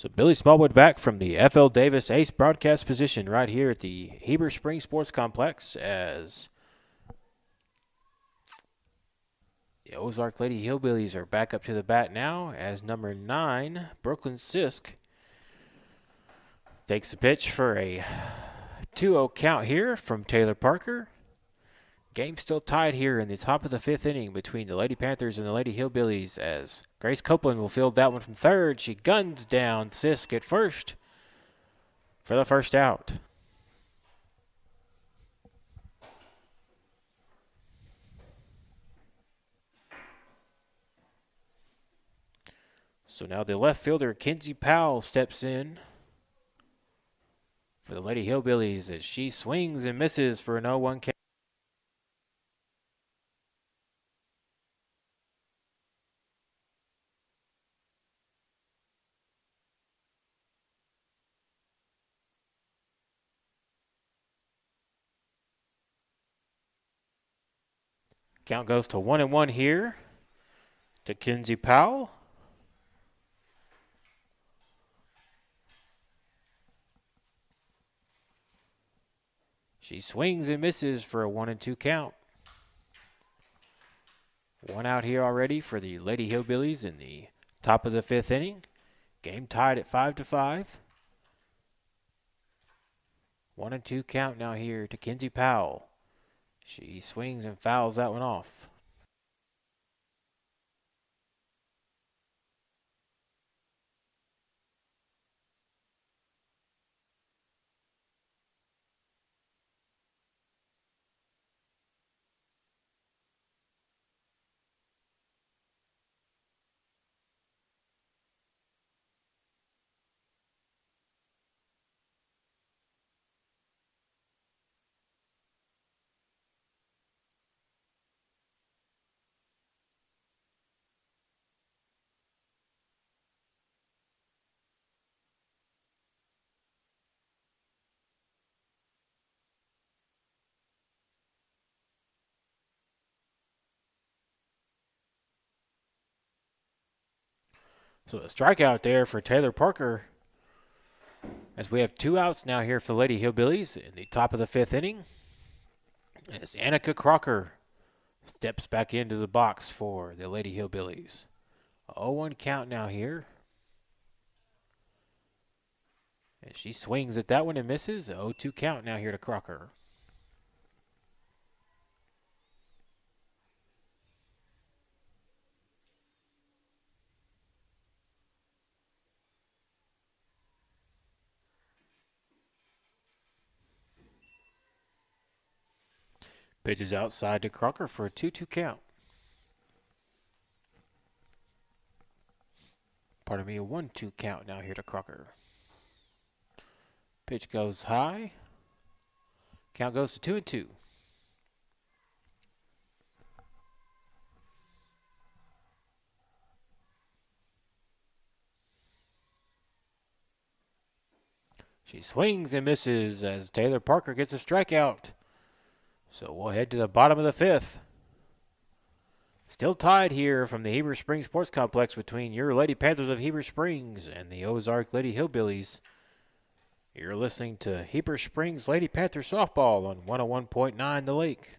So Billy Smallwood back from the FL Davis Ace broadcast position right here at the Heber Springs Sports Complex as the Ozark Lady Hillbillies are back up to the bat now as number 9, Brooklyn Sisk, takes the pitch for a 2-0 count here from Taylor Parker. Game still tied here in the top of the 5th inning between the Lady Panthers and the Lady Hillbillies as Grace Copeland will field that one from third. She guns down Sisk at first for the first out. So now the left fielder, Kenzie Powell, steps in for the Lady Hillbillies as she swings and misses for an 0-1 count. Count goes to 1-1 here to Kenzie Powell. She swings and misses for a 1-2 count. One out here already for the Lady Hillbillies in the top of the 5th inning. Game tied at 5-5. 1-2 count now here to Kenzie Powell. She swings and fouls that one off. So a strikeout there for Taylor Parker as we have 2 outs now here for the Lady Hillbillies in the top of the 5th inning. As Annika Crocker steps back into the box for the Lady Hillbillies. 0-1 count now here. And she swings at that one and misses. 0-2 count now here to Crocker. Pitches outside to Crocker for a 2-2 count. Pardon me, a 1-2 count now here to Crocker. Pitch goes high. Count goes to 2-2. She swings and misses as Taylor Parker gets a strikeout. So we'll head to the bottom of the 5th. Still tied here from the Heber Springs Sports Complex between your Lady Panthers of Heber Springs and the Ozark Lady Hillbillies. You're listening to Heber Springs Lady Panther Softball on 101.9 The Lake.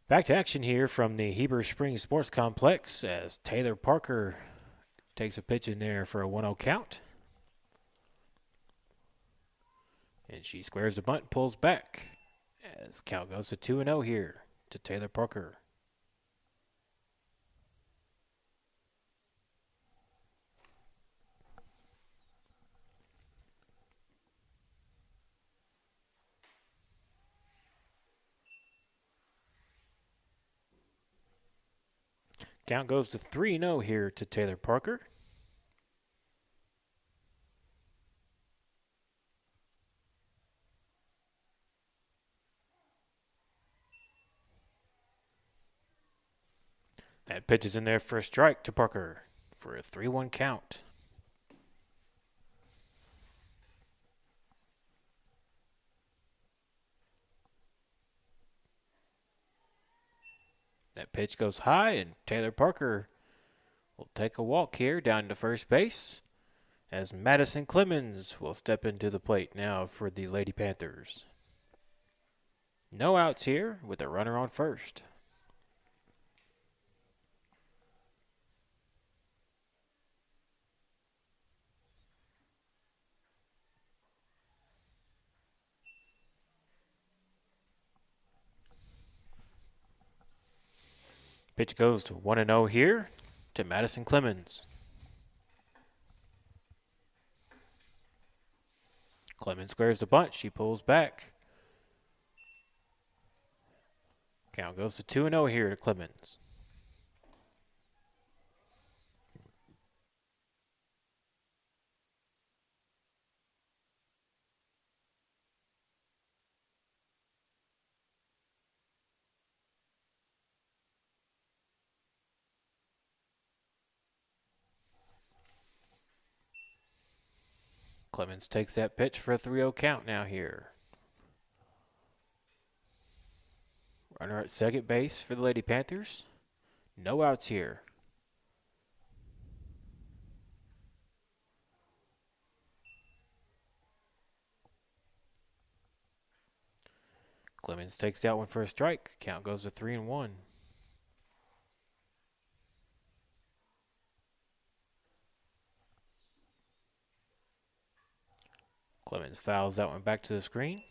Back to action here from the Heber Springs Sports Complex as Taylor Parker takes a pitch in there for a 1-0 count. And she squares the bunt and pulls back as count goes to 2-0 here to Taylor Parker. Count goes to 3-0 here to Taylor Parker. That pitch is in there for a strike to Parker for a 3-1 count. That pitch goes high, and Taylor Parker will take a walk here down to first base as Madison Clemens will step into the plate now for the Lady Panthers. No outs here with a runner on first. Pitch goes to 1-0 here to Madison Clemens. Clemens squares the bunt. She pulls back. Count goes to 2-0 here to Clemens. Clemens takes that pitch for a 3-0 count now here. Runner at second base for the Lady Panthers. No outs here. Clemens takes that one for a strike. Count goes to 3-1. Clemens fouls that one back to the screen.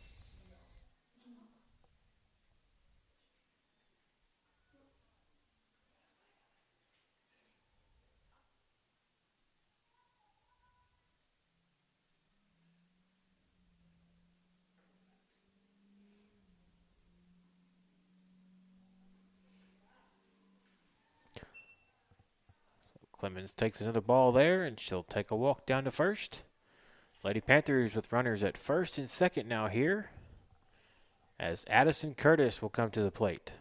Clemens takes another ball there, and she'll take a walk down to first. Lady Panthers with runners at first and second now here as Addison Curtis will come to the plate.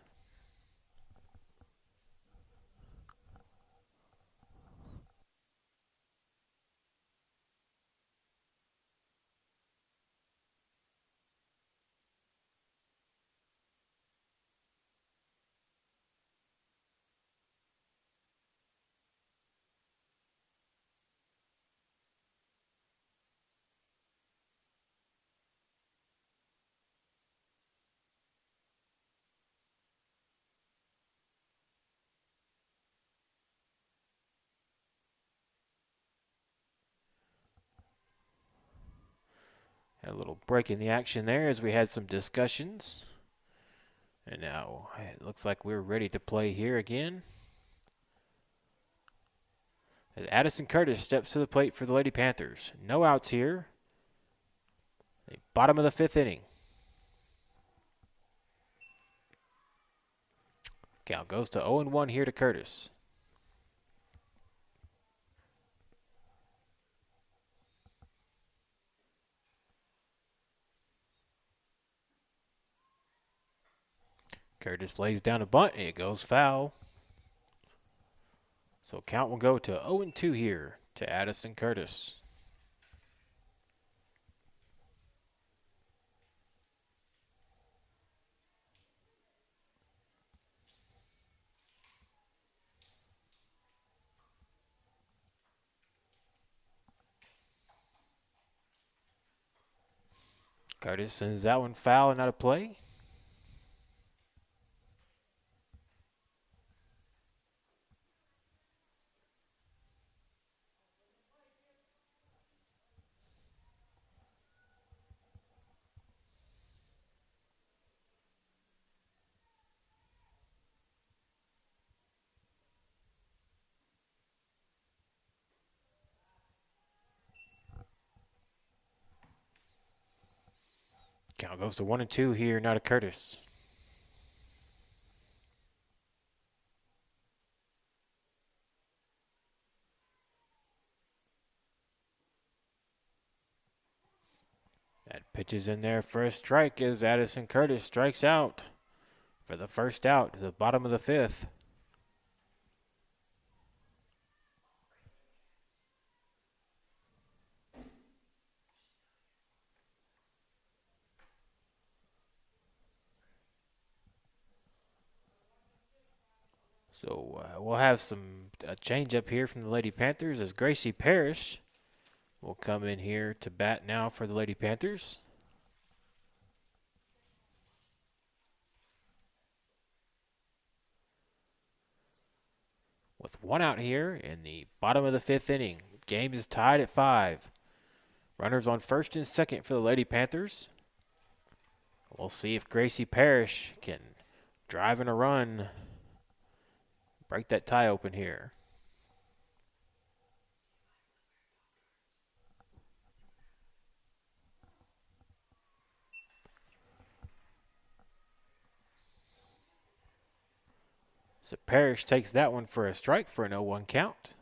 Had a little break in the action there as we had some discussions. And now it looks like we're ready to play here again. As Addison Curtis steps to the plate for the Lady Panthers. No outs here. The bottom of the fifth inning. Count goes to 0-1 here to Curtis. Curtis lays down a bunt, and it goes foul. So count will go to 0-2 here to Addison Curtis. Curtis sends that one foul and out of play. Count goes to 1-2 here, now to Curtis. That pitch is in there for a strike as Addison Curtis strikes out for the first out to the bottom of the fifth. So we'll have a change up here from the Lady Panthers as Gracie Parrish will come in here to bat now for the Lady Panthers. With one out here in the bottom of the fifth inning. Game is tied at 5. Runners on first and second for the Lady Panthers. We'll see if Gracie Parrish can drive in a run, break that tie open here. So Parrish takes that one for a strike for an 0-1 count.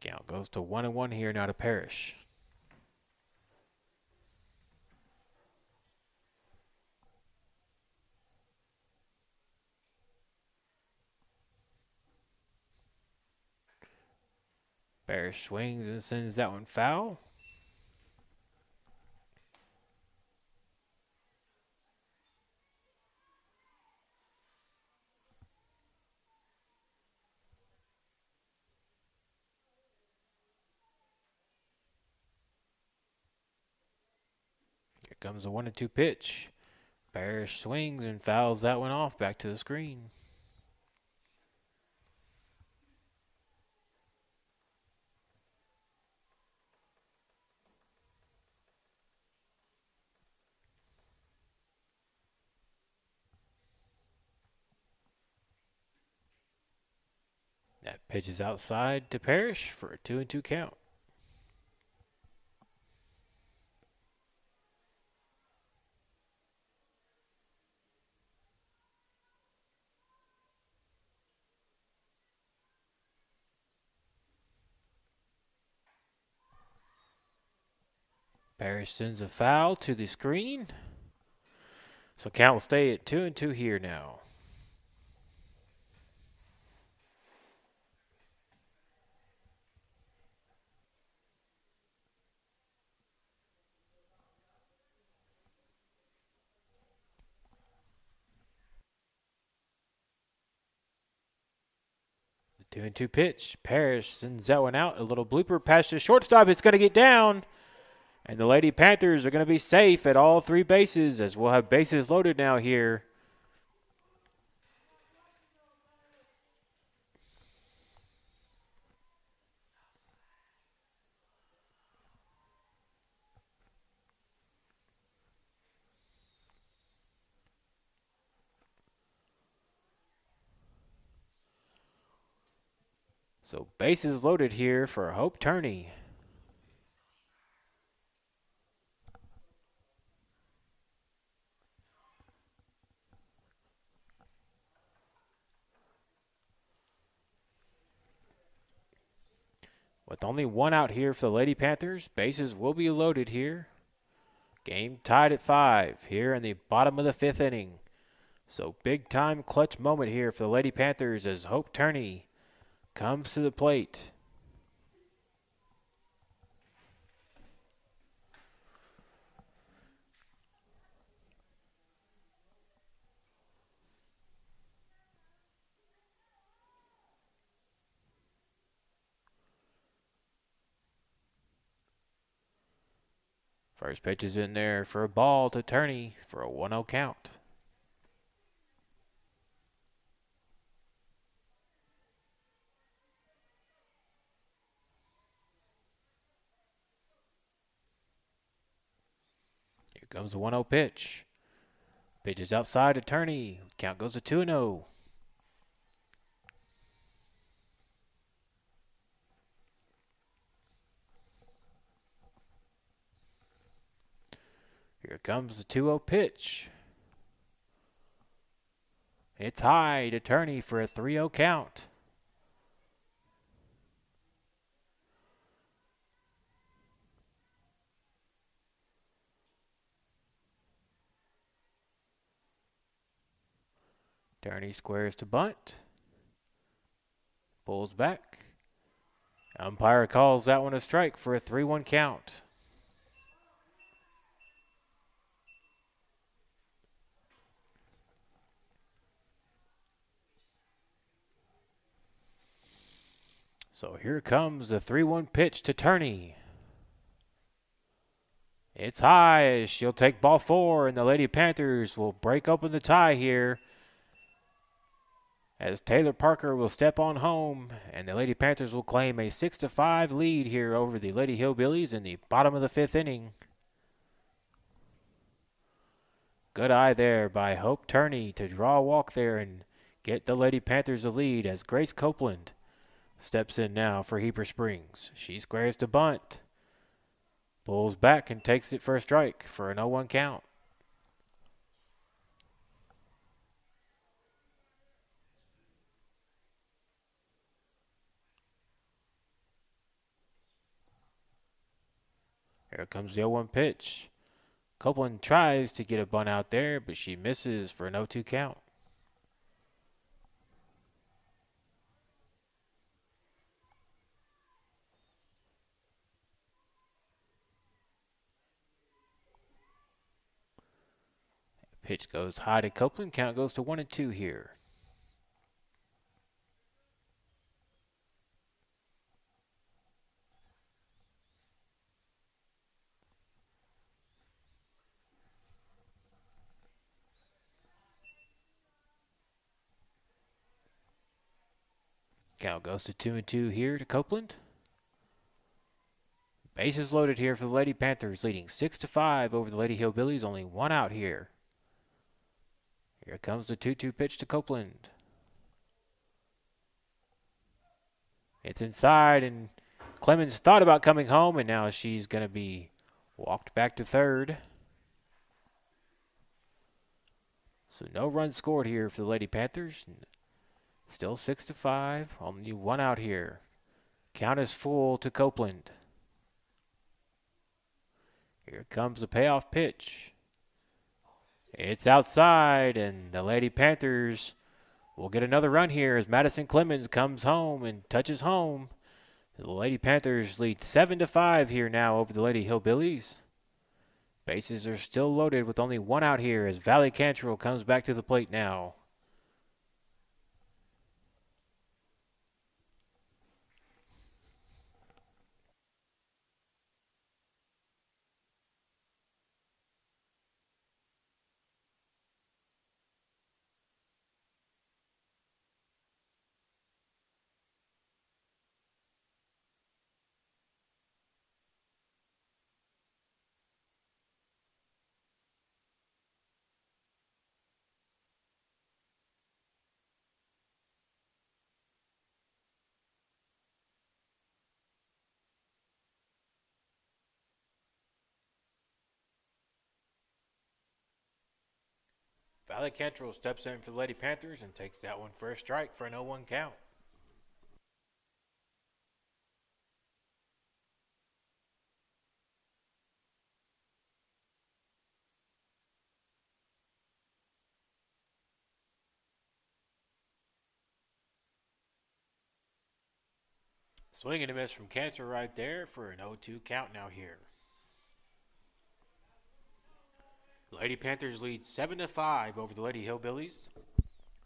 Count goes to 1-1 here now to Parrish. Parrish swings and sends that one foul. Here comes a 1-2 pitch. Parrish swings and fouls that one off back to the screen. That pitch is outside to Parrish for a 2-2 count. Parrish sends a foul to the screen. So count will stay at 2-2 here now. The 2-2 pitch. Parrish sends that one out. A little blooper past the shortstop. It's going to get down. And the Lady Panthers are going to be safe at all 3 bases as we'll have bases loaded now here. So bases loaded here for Hope Turney. With only one out here for the Lady Panthers, bases will be loaded here. Game tied at 5 here in the bottom of the 5th inning. So big time clutch moment here for the Lady Panthers as Hope Turney comes to the plate. First pitch is in there for a ball to Turney for a 1-0 count. Here comes the 1-0 pitch. Pitch is outside, attorney. Count goes to 2-0. Here comes the 2-0 pitch. It's high, attorney for a 3-0 count. Attorney squares to bunt. Pulls back. Umpire calls that one a strike for a 3-1 count. So here comes the 3-1 pitch to Turney. It's high. She'll take ball 4, and the Lady Panthers will break open the tie here as Taylor Parker will step on home, and the Lady Panthers will claim a 6-5 lead here over the Lady Hillbillies in the bottom of the 5th inning. Good eye there by Hope Turney to draw a walk there and get the Lady Panthers a lead as Grace Copeland steps in now for Heber Springs. She squares to bunt. Pulls back and takes it for a strike for an 0-1 count. Here comes the 0-1 pitch. Copeland tries to get a bunt out there, but she misses for an 0-2 count. Pitch goes high to Copeland. Count goes to 1-2 here. Count goes to 2-2 here to Copeland. Bases loaded here for the Lady Panthers, leading 6-5 over the Lady Hillbillies. Only one out here. Here comes the 2-2 pitch to Copeland. It's inside, and Clemens thought about coming home, and now she's going to be walked back to third. So no runs scored here for the Lady Panthers. Still 6-5. Only one out here. Count is full to Copeland. Here comes the payoff pitch. It's outside, and the Lady Panthers will get another run here as Madison Clemens comes home and touches home. The Lady Panthers lead 7-5 here now over the Lady Hillbillies. Bases are still loaded with only one out here as Valley Cantrell comes back to the plate now. Valley Cantrell steps in for the Lady Panthers and takes that one for a strike for an 0-1 count. Swing and a miss from Cantrell right there for an 0-2 count now here. Lady Panthers lead 7-5 over the Lady Hillbillies.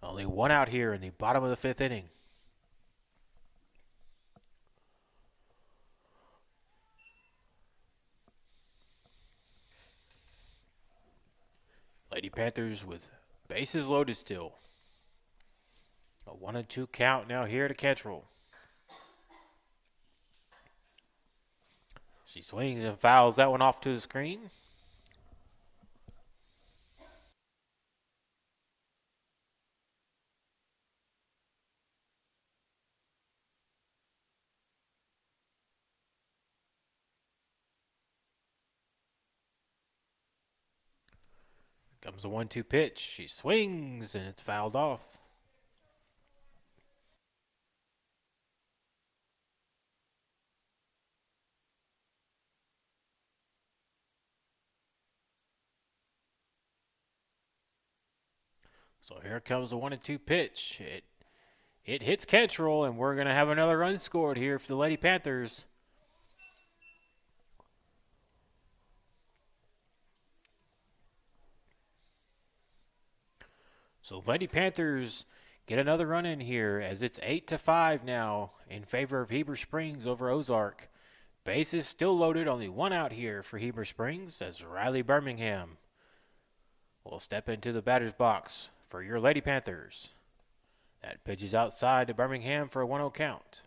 Only one out here in the bottom of the 5th inning. Lady Panthers with bases loaded still. A 1-2 count now here to Cantrell. She swings and fouls that one off to the screen. Comes the 1-2 pitch. She swings, and it's fouled off. So here comes the 1-2 pitch. It hits Cantrell, and we're going to have another run scored here for the Lady Panthers. So Lady Panthers get another run in here as it's 8-5 now in favor of Heber Springs over Ozark. Bases still loaded, only one out here for Heber Springs as Riley Birmingham will step into the batter's box for your Lady Panthers. That pitch is outside to Birmingham for a 1-0 count.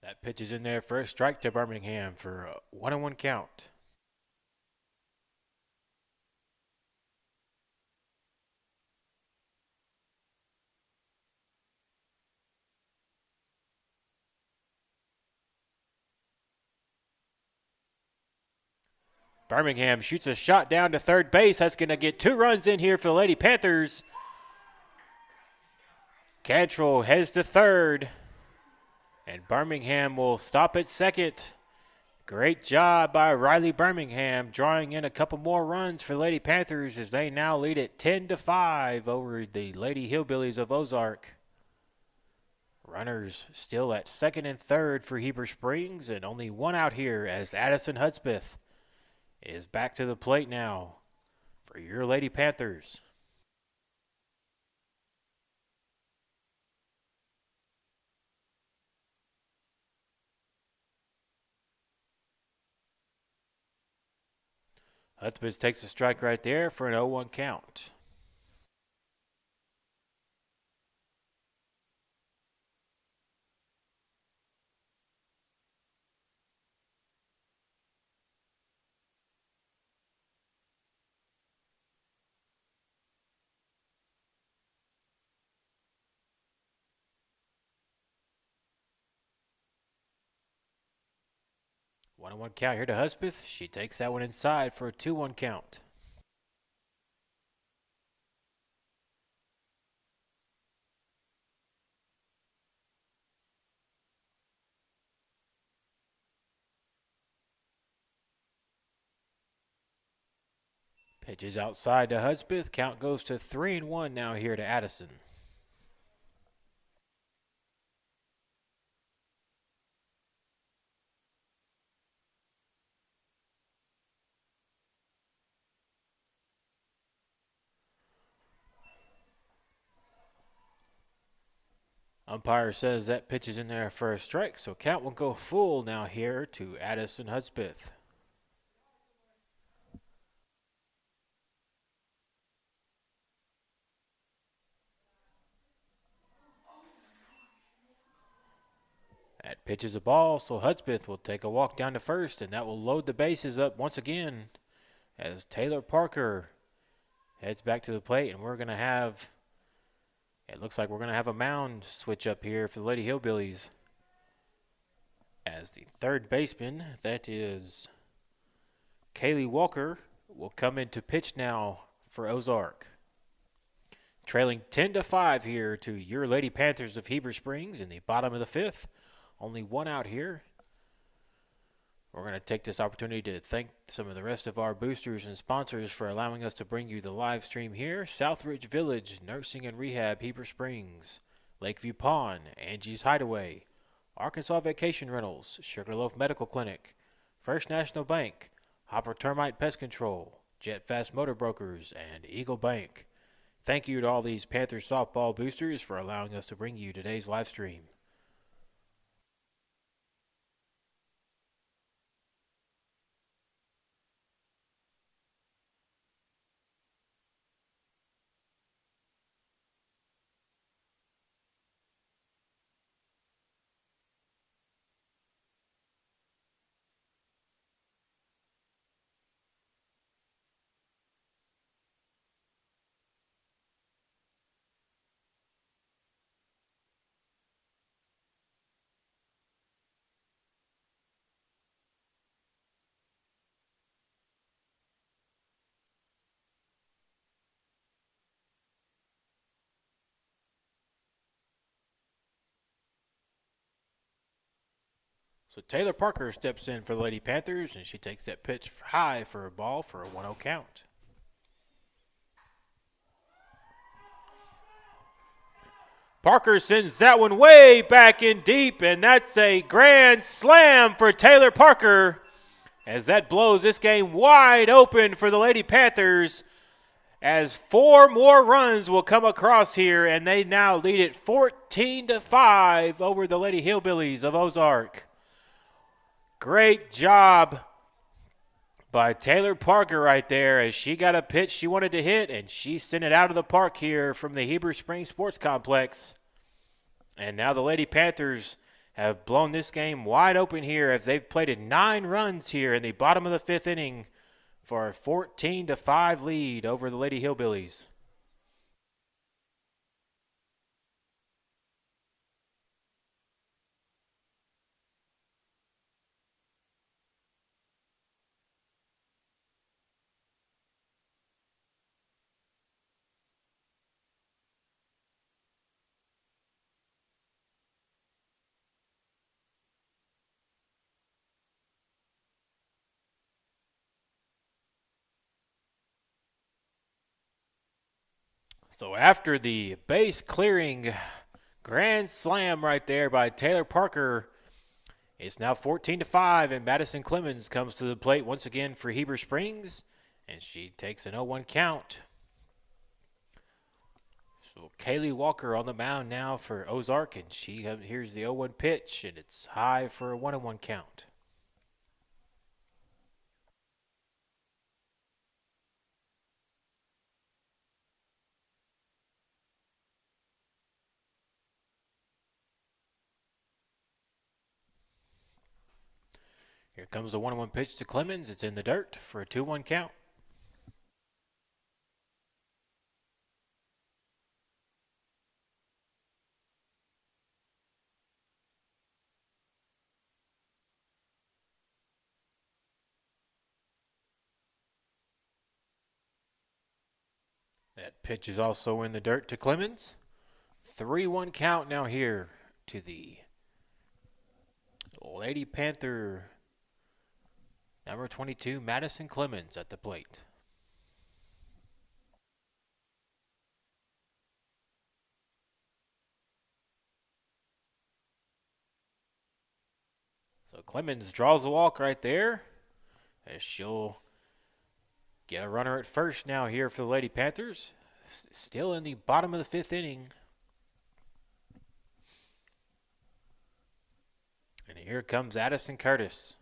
That pitch is in there for a strike to Birmingham for a 1-1 count. Birmingham shoots a shot down to third base. That's going to get 2 runs in here for the Lady Panthers. Cantrell heads to third, and Birmingham will stop at second. Great job by Riley Birmingham, drawing in a couple more runs for Lady Panthers as they now lead at 10-5 over the Lady Hillbillies of Ozark. Runners still at second and third for Heber Springs, and only one out here as Addison Hudspeth is back to the plate now for your Lady Panthers. Hudspeth takes a strike right there for an 0-1 count. One on one count here to Hudspeth. She takes that one inside for a 2-1 count. Pitches outside to Hudspeth. Count goes to 3-1 now here to Addison. Umpire says that pitch is in there for a strike, so count will go full now here to Addison Hudspeth. That pitch is a ball, so Hudspeth will take a walk down to first, and that will load the bases up once again as Taylor Parker heads back to the plate, and we're going to have, it looks like we're going to have a mound switch up here for the Lady Hillbillies. As the third baseman, that is Kaylee Walker, will come in to pitch now for Ozark. Trailing 10-5 here to your Lady Panthers of Heber Springs in the bottom of the fifth. Only one out here. We're going to take this opportunity to thank some of the rest of our boosters and sponsors for allowing us to bring you the live stream here. Southridge Village, Nursing and Rehab, Heber Springs. Lakeview Pond, Angie's Hideaway. Arkansas Vacation Rentals, Sugarloaf Medical Clinic. First National Bank, Hopper Termite Pest Control, Jet Fast Motor Brokers, and Eagle Bank. Thank you to all these Panther Softball boosters for allowing us to bring you today's live stream. So Taylor Parker steps in for the Lady Panthers, and she takes that pitch high for a ball for a 1-0 count. Parker sends that one way back in deep, and that's a grand slam for Taylor Parker as that blows this game wide open for the Lady Panthers, as 4 more runs will come across here, and they now lead it 14-5 over the Lady Hillbillies of Ozark. Great job by Taylor Parker right there, as she got a pitch she wanted to hit, and she sent it out of the park here from the Heber Springs Sports Complex. And now the Lady Panthers have blown this game wide open here as they've plated 9 runs here in the bottom of the 5th inning for a 14-5 lead over the Lady Hillbillies. So after the base clearing grand slam right there by Taylor Parker, it's now 14-5, and Madison Clemens comes to the plate once again for Heber Springs, and she takes an 0-1 count. So Kaylee Walker on the mound now for Ozark, and she hears the 0-1 pitch, and it's high for a 1-1 count. Here comes the 1-1 pitch to Clemens. It's in the dirt for a 2-1 count. That pitch is also in the dirt to Clemens. 3-1 count now here to the Lady Panther number 22, Madison Clemens at the plate. So Clemens draws a walk right there, as she'll get a runner at first now here for the Lady Panthers. Still in the bottom of the 5th inning. And here comes Addison Curtis.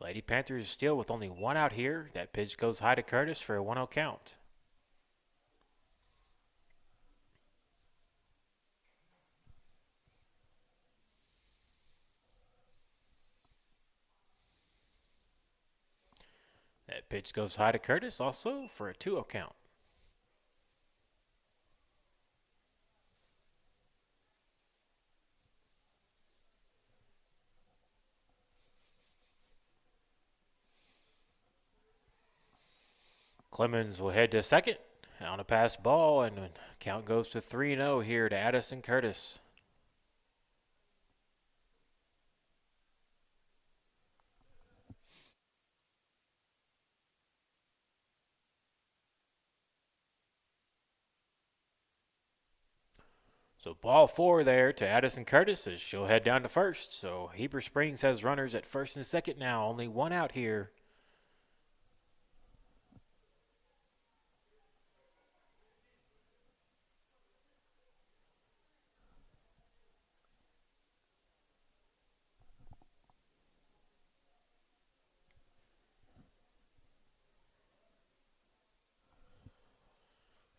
Lady Panthers still with only 1 out here. That pitch goes high to Curtis for a 1-0 count. That pitch goes high to Curtis also for a 2-0 count. Clemens will head to second on a pass ball, and count goes to 3-0 here to Addison Curtis. So ball 4 there to Addison Curtis as she'll head down to first. So Heber Springs has runners at first and second now. Only 1 out here.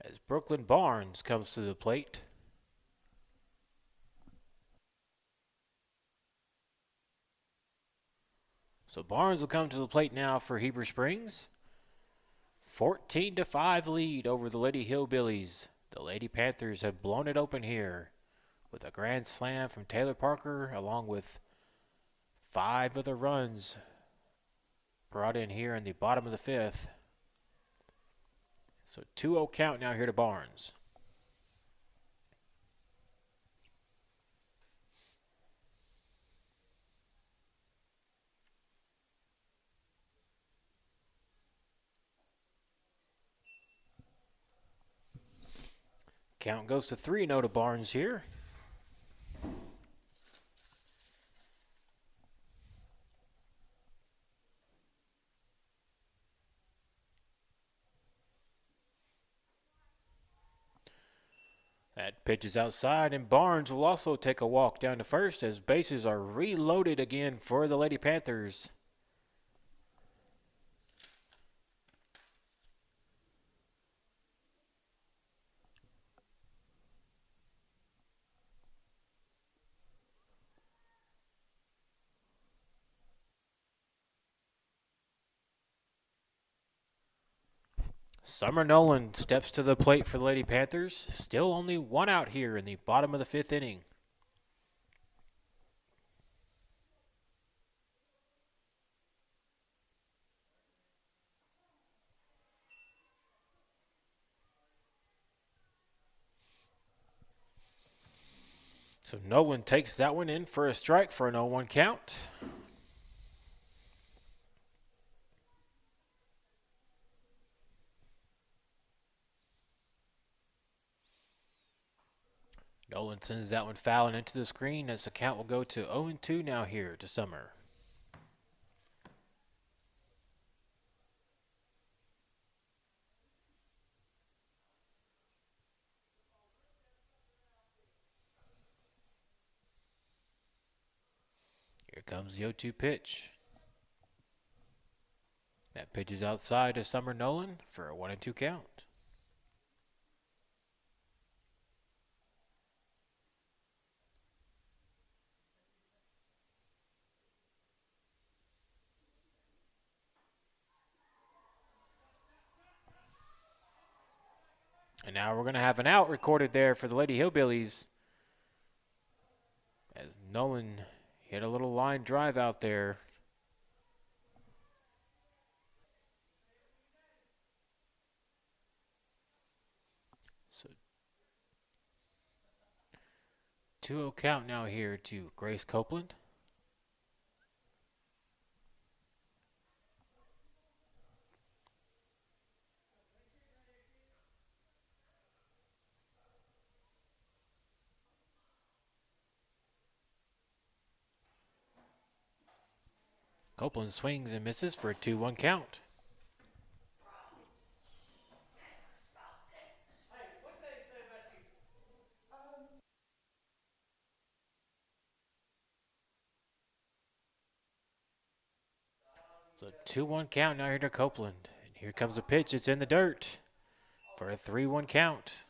As Brooklyn Barnes comes to the plate. So Barnes will come to the plate now for Heber Springs. 14-5 lead over the Lady Hillbillies. The Lady Panthers have blown it open here with a grand slam from Taylor Parker, along with 5 of the runs brought in here in the bottom of the 5th. So 2-0 count now here to Barnes. Count goes to 3-0 to Barnes here. That pitch is outside, and Barnes will also take a walk down to first as bases are reloaded again for the Lady Panthers. Summer Nolan steps to the plate for the Lady Panthers. Still only one out here in the bottom of the 5th inning. So Nolan takes that one in for a strike for an 0-1 count. Nolan sends that one fouling into the screen as the count will go to 0-2 now here to Summer. Here comes the 0-2 pitch. That pitch is outside to Summer Nolan for a 1-2 count. And now we're going to have an out recorded there for the Lady Hillbillies as Nolan hit a little line drive out there. So 2-0 count now here to Grace Copeland. Copeland swings and misses for a 2-1 count. So 2-1 count now here to Copeland. And here comes a pitch. It's in the dirt for a 3-1 count.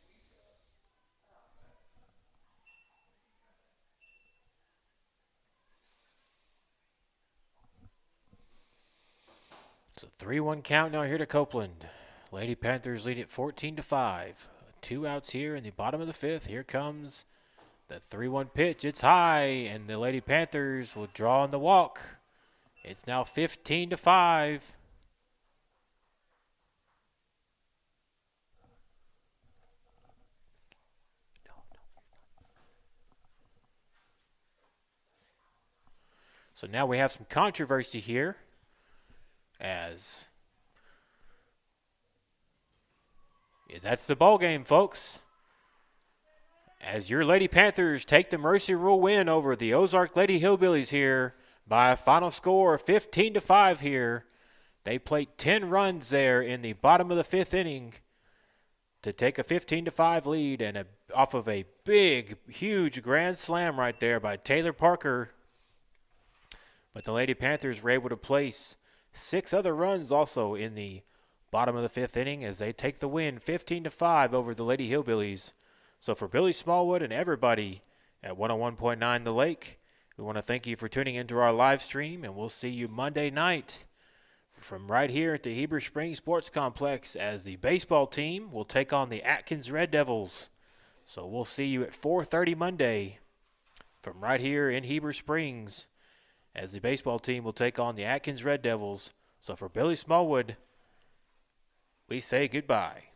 So 3-1 count now here to Copeland. Lady Panthers lead it 14-5. 2 outs here in the bottom of the 5th. Here comes the 3-1 pitch. It's high, and the Lady Panthers will draw on the walk. It's now 15-5. So now we have some controversy here as that's the ball game, folks. As your Lady Panthers take the Mercy Rule win over the Ozark Lady Hillbillies here by a final score of 15-5 here. They played 10 runs there in the bottom of the 5th inning to take a 15-5 lead, and off of a big, huge grand slam right there by Taylor Parker. But the Lady Panthers were able to place 6 other runs also in the bottom of the 5th inning as they take the win 15-5 over the Lady Hillbillies. So for Billy Smallwood and everybody at 101.9 The Lake, we want to thank you for tuning into our live stream, and we'll see you Monday night from right here at the Heber Springs Sports Complex as the baseball team will take on the Atkins Red Devils. So we'll see you at 4:30 Monday from right here in Heber Springs as the baseball team will take on the Atkins Red Devils. So for Billy Smallwood, we say goodbye.